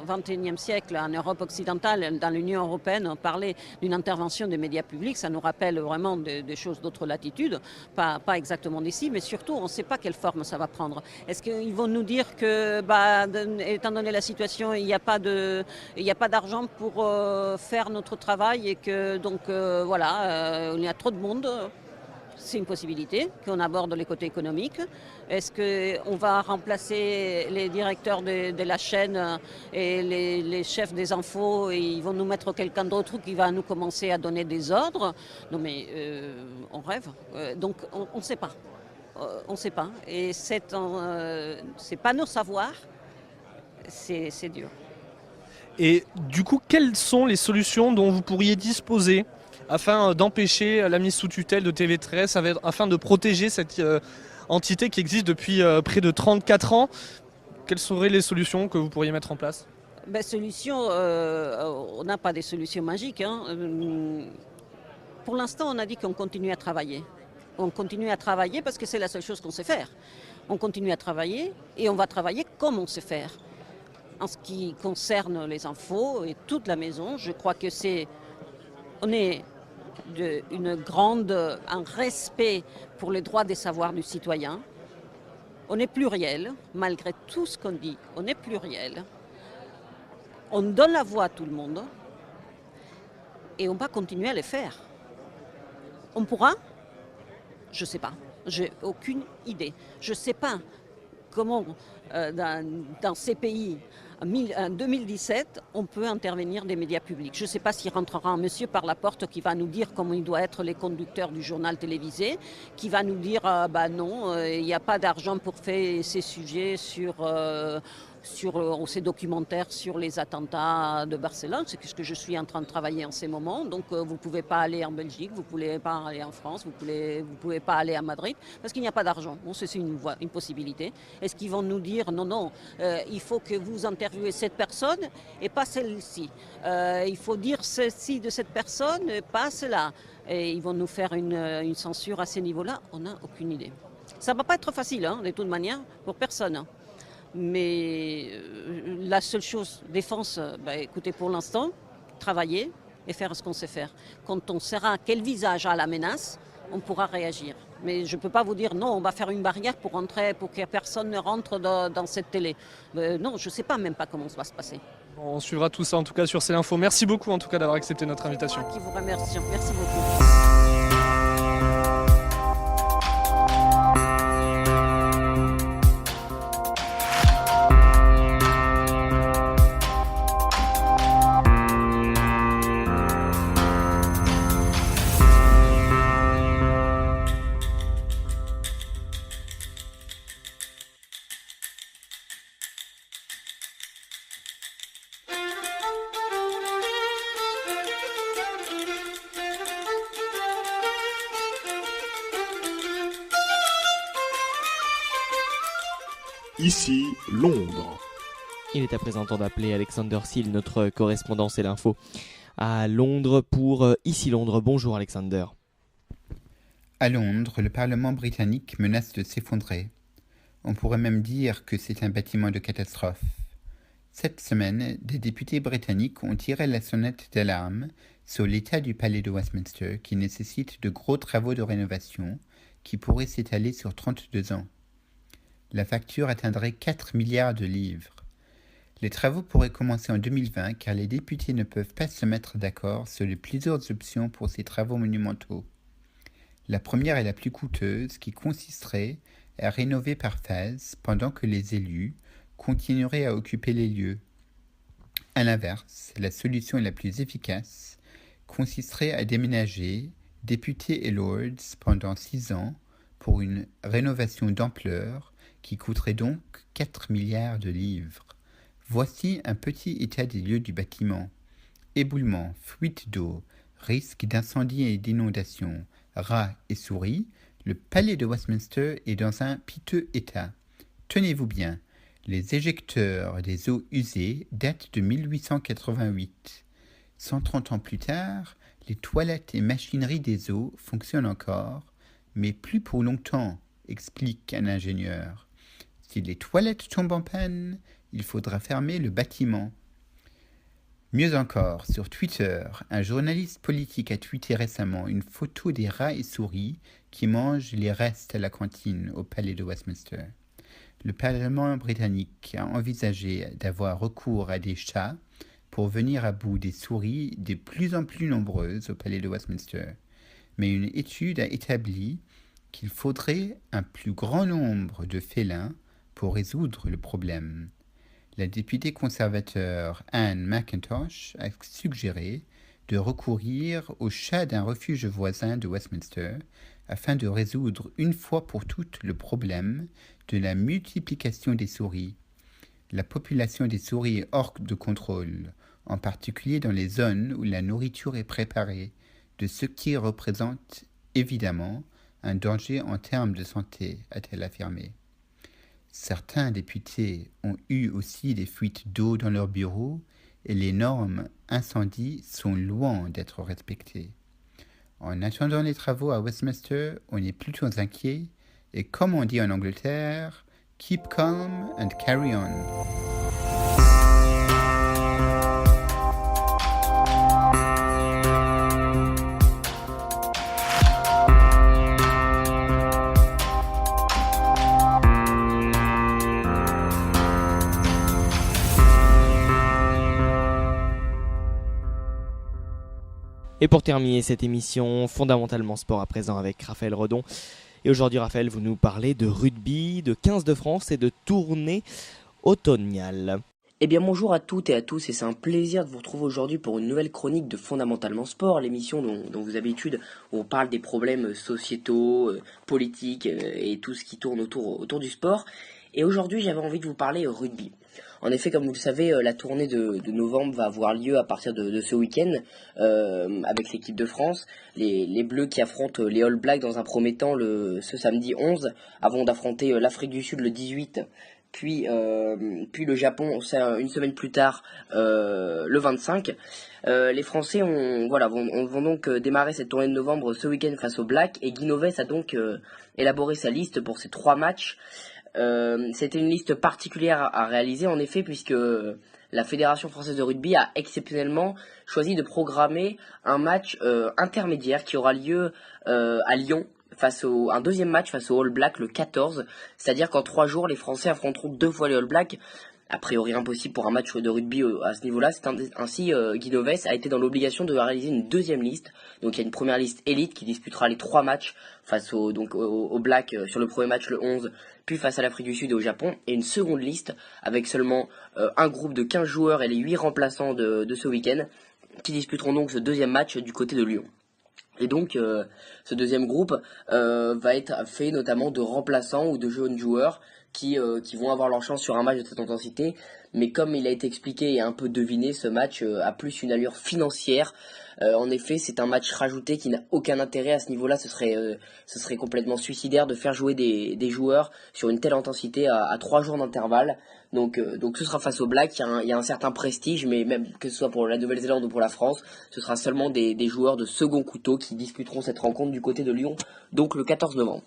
au XXIe siècle en Europe occidentale, dans l'Union européenne, on parlait d'une intervention des médias publics. Ça nous rappelle vraiment des choses d'autres latitudes, pas exactement d'ici, mais surtout, on ne sait pas quelle forme ça va prendre. Est-ce qu'ils vont nous dire que, étant donné la situation, il n'y a pas d'argent pour faire notre travail et que donc il y a trop de monde? C'est une possibilité qu'on aborde les côtés économiques. Est-ce qu'on va remplacer les directeurs de la chaîne et les chefs des infos et ils vont nous mettre quelqu'un d'autre qui va nous commencer à donner des ordres? Non mais on rêve. Donc on ne sait pas. On ne sait pas. Et c'est pas nos savoirs. C'est dur. Et du coup, quelles sont les solutions dont vous pourriez disposer afin d'empêcher la mise sous tutelle de TV13, afin de protéger cette entité qui existe depuis près de 34 ans. Quelles seraient les solutions que vous pourriez mettre en place? On n'a pas des solutions magiques. Pour l'instant, on a dit qu'on continue à travailler. On continue à travailler parce que c'est la seule chose qu'on sait faire. On continue à travailler et on va travailler comme on sait faire. En ce qui concerne les infos et toute la maison, je crois que on est un respect pour les droits des savoirs du citoyen. On est pluriel, malgré tout ce qu'on dit, on est pluriel. On donne la voix à tout le monde et on va continuer à le faire. On pourra? Je ne sais pas. J'ai aucune idée. Je ne sais pas comment, dans ces pays, en 2017, on peut intervenir des médias publics. Je ne sais pas s'il rentrera un monsieur par la porte qui va nous dire comment il doit être les conducteurs du journal télévisé, qui va nous dire non, il n'y a pas d'argent pour faire ces sujets sur ces documentaires sur les attentats de Barcelone. C'est ce que je suis en train de travailler en ces moments. Donc vous ne pouvez pas aller en Belgique, vous ne pouvez pas aller en France, vous pouvez pas aller à Madrid parce qu'il n'y a pas d'argent. Bon, c'est une possibilité. Est-ce qu'ils vont nous dire non, il faut que vous interviewez cette personne et pas celle-ci. Il faut dire ceci de cette personne, pas cela. Et ils vont nous faire une censure à ces niveaux-là. On n'a aucune idée. Ça ne va pas être facile, de toute manière, pour personne. Mais la seule chose, défense, écoutez, pour l'instant, travailler et faire ce qu'on sait faire. Quand on saura quel visage a la menace, on pourra réagir. Mais je ne peux pas vous dire non, on va faire une barrière pour que personne ne rentre dans cette télé. Non, je ne sais pas même pas comment ça va se passer. On suivra tout ça en tout cas sur C'est l'Info. Merci beaucoup en tout cas d'avoir accepté notre invitation. C'est moi qui vous remercie. Merci beaucoup. Ici, Londres. Il est à présent temps d'appeler Alexander Seal, notre correspondant C'est l'Info, à Londres pour Ici Londres. Bonjour Alexander. À Londres, le Parlement britannique menace de s'effondrer. On pourrait même dire que c'est un bâtiment de catastrophe. Cette semaine, des députés britanniques ont tiré la sonnette d'alarme sur l'état du palais de Westminster qui nécessite de gros travaux de rénovation qui pourraient s'étaler sur 32 ans. La facture atteindrait 4 milliards de livres. Les travaux pourraient commencer en 2020 car les députés ne peuvent pas se mettre d'accord sur les plusieurs options pour ces travaux monumentaux. La première est la plus coûteuse qui consisterait à rénover par phase pendant que les élus continueraient à occuper les lieux. À l'inverse, la solution la plus efficace consisterait à déménager députés et lords pendant 6 ans pour une rénovation d'ampleur qui coûterait donc 4 milliards de livres. Voici un petit état des lieux du bâtiment. Éboulement, fuite d'eau, risque d'incendie et d'inondation, rats et souris, le palais de Westminster est dans un piteux état. Tenez-vous bien, les éjecteurs des eaux usées datent de 1888. 130 ans plus tard, les toilettes et machineries des eaux fonctionnent encore, mais plus pour longtemps, explique un ingénieur. Si les toilettes tombent en panne, il faudra fermer le bâtiment. Mieux encore, sur Twitter, un journaliste politique a tweeté récemment une photo des rats et souris qui mangent les restes à la cantine au palais de Westminster. Le Parlement britannique a envisagé d'avoir recours à des chats pour venir à bout des souris de plus en plus nombreuses au palais de Westminster. Mais une étude a établi qu'il faudrait un plus grand nombre de félins pour résoudre le problème. La députée conservateur Anne McIntosh a suggéré de recourir aux chats d'un refuge voisin de Westminster afin de résoudre une fois pour toutes le problème de la multiplication des souris. La population des souris est hors de contrôle, en particulier dans les zones où la nourriture est préparée, de ce qui représente évidemment un danger en termes de santé, a-t-elle affirmé. Certains députés ont eu aussi des fuites d'eau dans leurs bureaux et les normes incendie sont loin d'être respectées. En attendant les travaux à Westminster, on est plutôt inquiet et comme on dit en Angleterre, keep calm and carry on. Et pour terminer cette émission, fondamentalement sport à présent avec Raphaël Redon. Et aujourd'hui, Raphaël, vous nous parlez de rugby, de 15 de France et de tournée automnale. Eh bien bonjour à toutes et à tous et c'est un plaisir de vous retrouver aujourd'hui pour une nouvelle chronique de Fondamentalement Sport, l'émission dont vous avez l'habitude où on parle des problèmes sociétaux, politiques et tout ce qui tourne autour du sport. Et aujourd'hui j'avais envie de vous parler rugby. En effet, comme vous le savez, la tournée de novembre va avoir lieu à partir de ce week-end avec l'équipe de France. Les Bleus qui affrontent les All Blacks dans un premier temps ce samedi 11 avant d'affronter l'Afrique du Sud le 18. Puis le Japon, une semaine plus tard, le 25. Les Français vont donc démarrer cette tournée de novembre ce week-end face aux Blacks. Et Guy Novès a donc élaboré sa liste pour ces 3 matchs. C'était une liste particulière à réaliser, en effet, puisque la Fédération française de rugby a exceptionnellement choisi de programmer un match intermédiaire qui aura lieu à Lyon. Un deuxième match face aux All Blacks le 14, c'est-à-dire qu'en 3 jours, les Français affronteront 2 fois les All Blacks. A priori impossible pour un match de rugby à ce niveau-là. Ainsi, Guy Novès a été dans l'obligation de réaliser une deuxième liste. Donc il y a une première liste élite qui disputera les 3 matchs face aux Blacks sur le premier match le 11, puis face à l'Afrique du Sud et au Japon. Et une seconde liste avec seulement un groupe de 15 joueurs et les 8 remplaçants de ce week-end qui disputeront donc ce deuxième match du côté de Lyon. Et donc ce deuxième groupe va être fait notamment de remplaçants ou de jeunes joueurs qui vont avoir leur chance sur un match de cette intensité. Mais comme il a été expliqué et un peu deviné, ce match a plus une allure financière. En effet, c'est un match rajouté qui n'a aucun intérêt à ce niveau-là. Ce serait complètement suicidaire de faire jouer des joueurs sur une telle intensité à 3 jours d'intervalle. Donc ce sera face aux Blacks. Il y a un certain prestige, mais même que ce soit pour la Nouvelle-Zélande ou pour la France, ce sera seulement des joueurs de second couteau qui disputeront cette rencontre du côté de Lyon, donc le 14 novembre.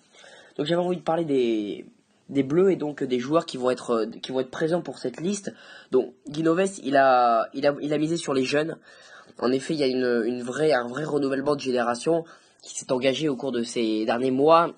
Donc j'avais envie de parler des Bleus et donc des joueurs qui vont être présents pour cette liste. Donc Guy Novès, il a misé sur les jeunes. En effet, il y a un vrai renouvellement de génération qui s'est engagé au cours de ces derniers mois.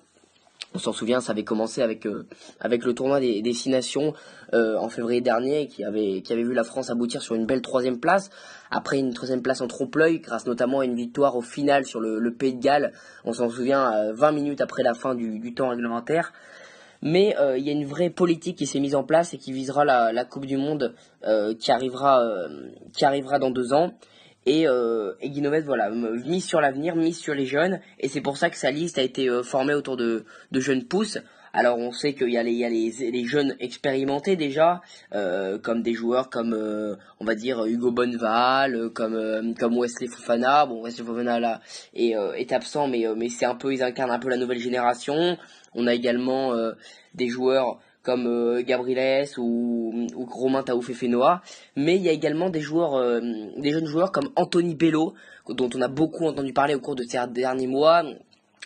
On s'en souvient, ça avait commencé avec le tournoi des 6 nations en février dernier, qui avait vu la France aboutir sur une belle 3e place. Après une 3e place en trompe-l'œil, grâce notamment à une victoire au final sur le Pays de Galles. On s'en souvient, 20 minutes après la fin du temps réglementaire. Mais il y a une vraie politique qui s'est mise en place et qui visera la Coupe du Monde qui arrivera dans 2 ans. Et Guy Novès, mise sur l'avenir, mise sur les jeunes, et c'est pour ça que sa liste a été formée autour de jeunes pousses. Alors on sait qu'il y a les jeunes expérimentés déjà, comme des joueurs comme on va dire Hugo Bonneval, comme Wesley Fofana. Bon, Wesley Fofana là est absent, mais ils incarnent un peu la nouvelle génération. On a également des joueurs comme Gabriel ou Romain Taoufé-Fenoa, mais il y a également des jeunes joueurs comme Anthony Bello, dont on a beaucoup entendu parler au cours de ces derniers mois.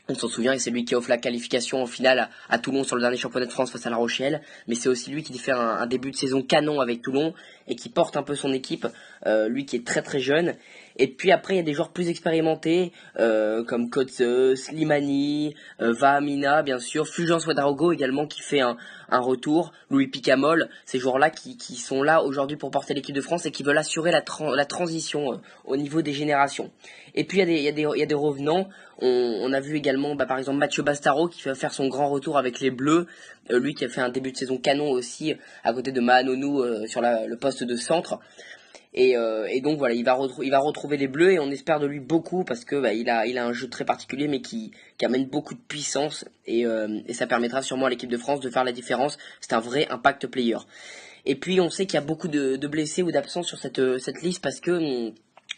On s'en souvient, c'est lui qui offre la qualification en finale à Toulon sur le dernier championnat de France face à La Rochelle, mais c'est aussi lui qui fait un début de saison canon avec Toulon et qui porte un peu son équipe, lui qui est très très jeune. Et puis après il y a des joueurs plus expérimentés comme Kotze, Slimani, Vahamina bien sûr, Fulgence Ouedraogo également qui fait un retour, Louis Picamol, ces joueurs-là qui sont là aujourd'hui pour porter l'équipe de France et qui veulent assurer la transition au niveau des générations. Et puis il y a des revenants. On a vu également par exemple Mathieu Bastaro qui va faire son grand retour avec les Bleus, lui qui a fait un début de saison canon aussi à côté de Mahanonou sur le poste de centre. Et donc voilà, il va retrouver les Bleus et on espère de lui beaucoup parce que il a un jeu très particulier mais qui amène beaucoup de puissance et ça permettra sûrement à l'équipe de France de faire la différence. C'est un vrai impact player. Et puis on sait qu'il y a beaucoup de blessés ou d'absents sur cette liste parce que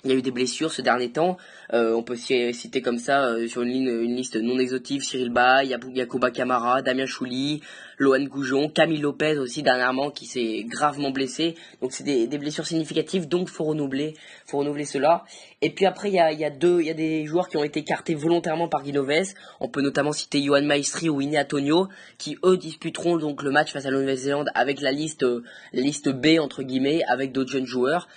Il y a eu des blessures ce dernier temps. On peut citer comme ça sur une liste non exhaustive Cyril Bay, Yacouba Camara, Damien Chouli, Lohan Goujon, Camille Lopez aussi dernièrement qui s'est gravement blessé. Donc c'est des blessures significatives, donc faut renouveler cela. Et puis après il y a des joueurs qui ont été écartés volontairement par Guinoves. On peut notamment citer Yohan Maestri ou Winnie Antonio qui eux disputeront donc le match face à la Nouvelle-Zélande avec la liste B entre guillemets avec d'autres jeunes joueurs.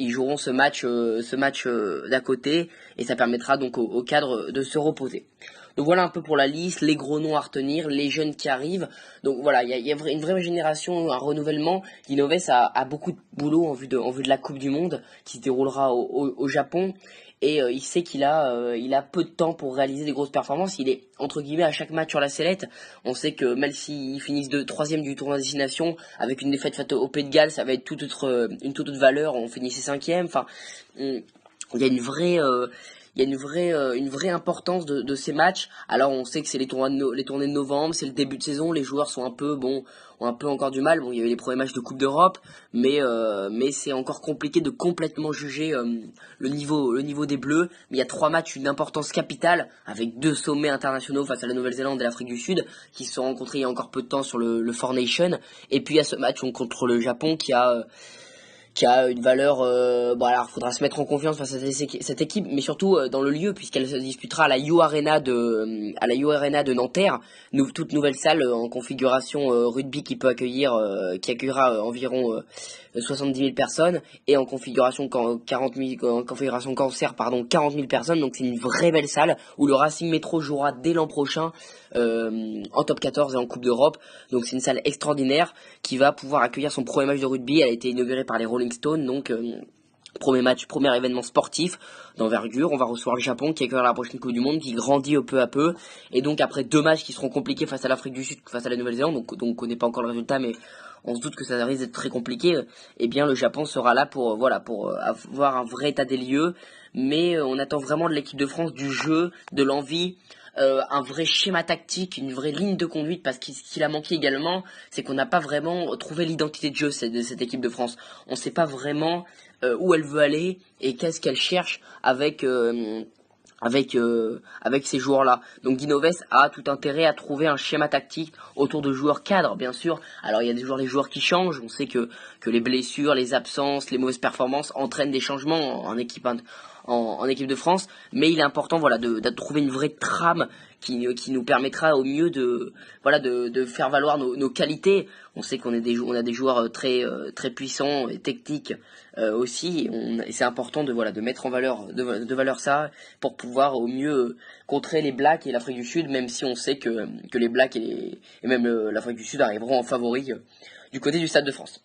Ils joueront ce match d'à côté et ça permettra donc au cadre de se reposer. Donc voilà un peu pour la liste, les gros noms à retenir, les jeunes qui arrivent. Donc voilà, il y a une vraie génération, un renouvellement. Guinoves a beaucoup de boulot en vue de la Coupe du Monde qui se déroulera au Japon. Et il sait qu'il a peu de temps pour réaliser des grosses performances. Il est entre guillemets à chaque match sur la sellette. On sait que même s'ils finissent 3e du tournoi destination avec une défaite face au Pays de Galles, ça va être une toute autre valeur. On finissait 5e. Enfin, il y a une vraie importance de ces matchs. Alors on sait que c'est les tournées de novembre, c'est le début de saison, les joueurs sont ont un peu encore du mal. Bon, il y avait les premiers matchs de Coupe d'Europe, mais c'est encore compliqué de complètement juger le niveau des Bleus. Mais il y a 3 matchs d'une importance capitale avec 2 sommets internationaux face à la Nouvelle-Zélande et l'Afrique du Sud qui se sont rencontrés il y a encore peu de temps sur le Four Nations. Et puis il y a ce match contre le Japon qui a une valeur. Alors faudra se mettre en confiance face à cette équipe, mais surtout dans le lieu puisqu'elle se disputera à la U Arena de Nanterre, toute nouvelle salle en configuration rugby qui accueillera environ 70 000 personnes et en configuration cancer 40 000 personnes. Donc c'est une vraie belle salle où le Racing Métro jouera dès l'an prochain en top 14 et en Coupe d'Europe. Donc c'est une salle extraordinaire qui va pouvoir accueillir son premier match de rugby. Elle a été inaugurée par les Rolling Stones, donc premier événement sportif d'envergure. On va recevoir le Japon qui accueillera la prochaine Coupe du Monde, qui grandit peu à peu. Et donc après 2 matchs qui seront compliqués face à l'Afrique du Sud, face à la Nouvelle-Zélande, donc on connaît pas encore le résultat, mais on se doute que ça risque d'être très compliqué. Eh bien le Japon sera là pour avoir un vrai état des lieux. Mais on attend vraiment de l'équipe de France du jeu, de l'envie, un vrai schéma tactique, une vraie ligne de conduite, parce que ce qu'il a manqué également, c'est qu'on n'a pas vraiment trouvé l'identité de jeu de cette équipe de France. On ne sait pas vraiment où elle veut aller et qu'est-ce qu'elle cherche avec ces joueurs-là. Donc Guinoves a tout intérêt à trouver un schéma tactique autour de joueurs cadres, bien sûr. Alors il y a des joueurs qui changent. On sait que les blessures, les absences, les mauvaises performances entraînent des changements en équipe de France, mais il est important de trouver une vraie trame qui nous permettra au mieux de faire valoir nos qualités. On sait on a des joueurs très puissants et techniques aussi, et c'est important de mettre en valeur ça pour pouvoir au mieux contrer les Blacks et l'Afrique du Sud, même si on sait que les Blacks et même l'Afrique du Sud arriveront en favori du côté du Stade de France.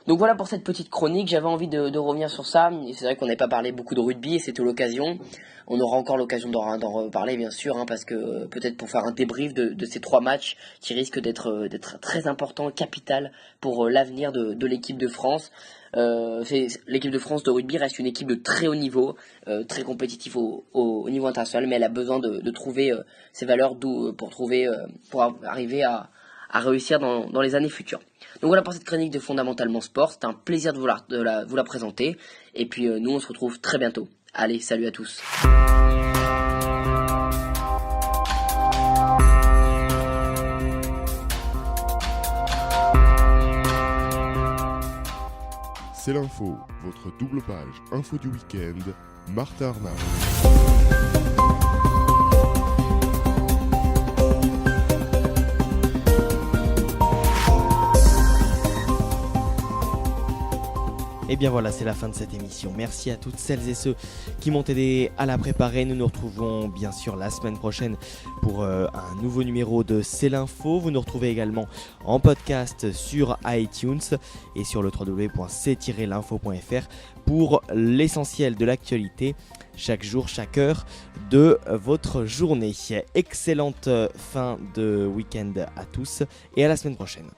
Donc voilà pour cette petite chronique, j'avais envie de revenir sur ça. C'est vrai qu'on n'avait pas parlé beaucoup de rugby et c'était l'occasion. On aura encore l'occasion d'en reparler bien sûr, parce que peut-être pour faire un débrief de ces 3 matchs qui risquent d'être très importants, capital pour l'avenir de l'équipe de France. L'équipe de France de rugby reste une équipe de très haut niveau, très compétitive au niveau international, mais elle a besoin de trouver ses valeurs pour arriver à réussir dans les années futures. Donc voilà pour cette chronique de Fondamentalement Sport, c'était un plaisir de vous la présenter, et puis nous on se retrouve très bientôt. Allez, salut à tous. C'est l'info, votre double page info du week-end, Martin Arnaud. Et bien voilà, c'est la fin de cette émission. Merci à toutes celles et ceux qui m'ont aidé à la préparer. Nous nous retrouvons bien sûr la semaine prochaine pour un nouveau numéro de C'est l'info. Vous nous retrouvez également en podcast sur iTunes et sur le www.c-l'info.fr pour l'essentiel de l'actualité, chaque jour, chaque heure de votre journée. Excellente fin de week-end à tous et à la semaine prochaine.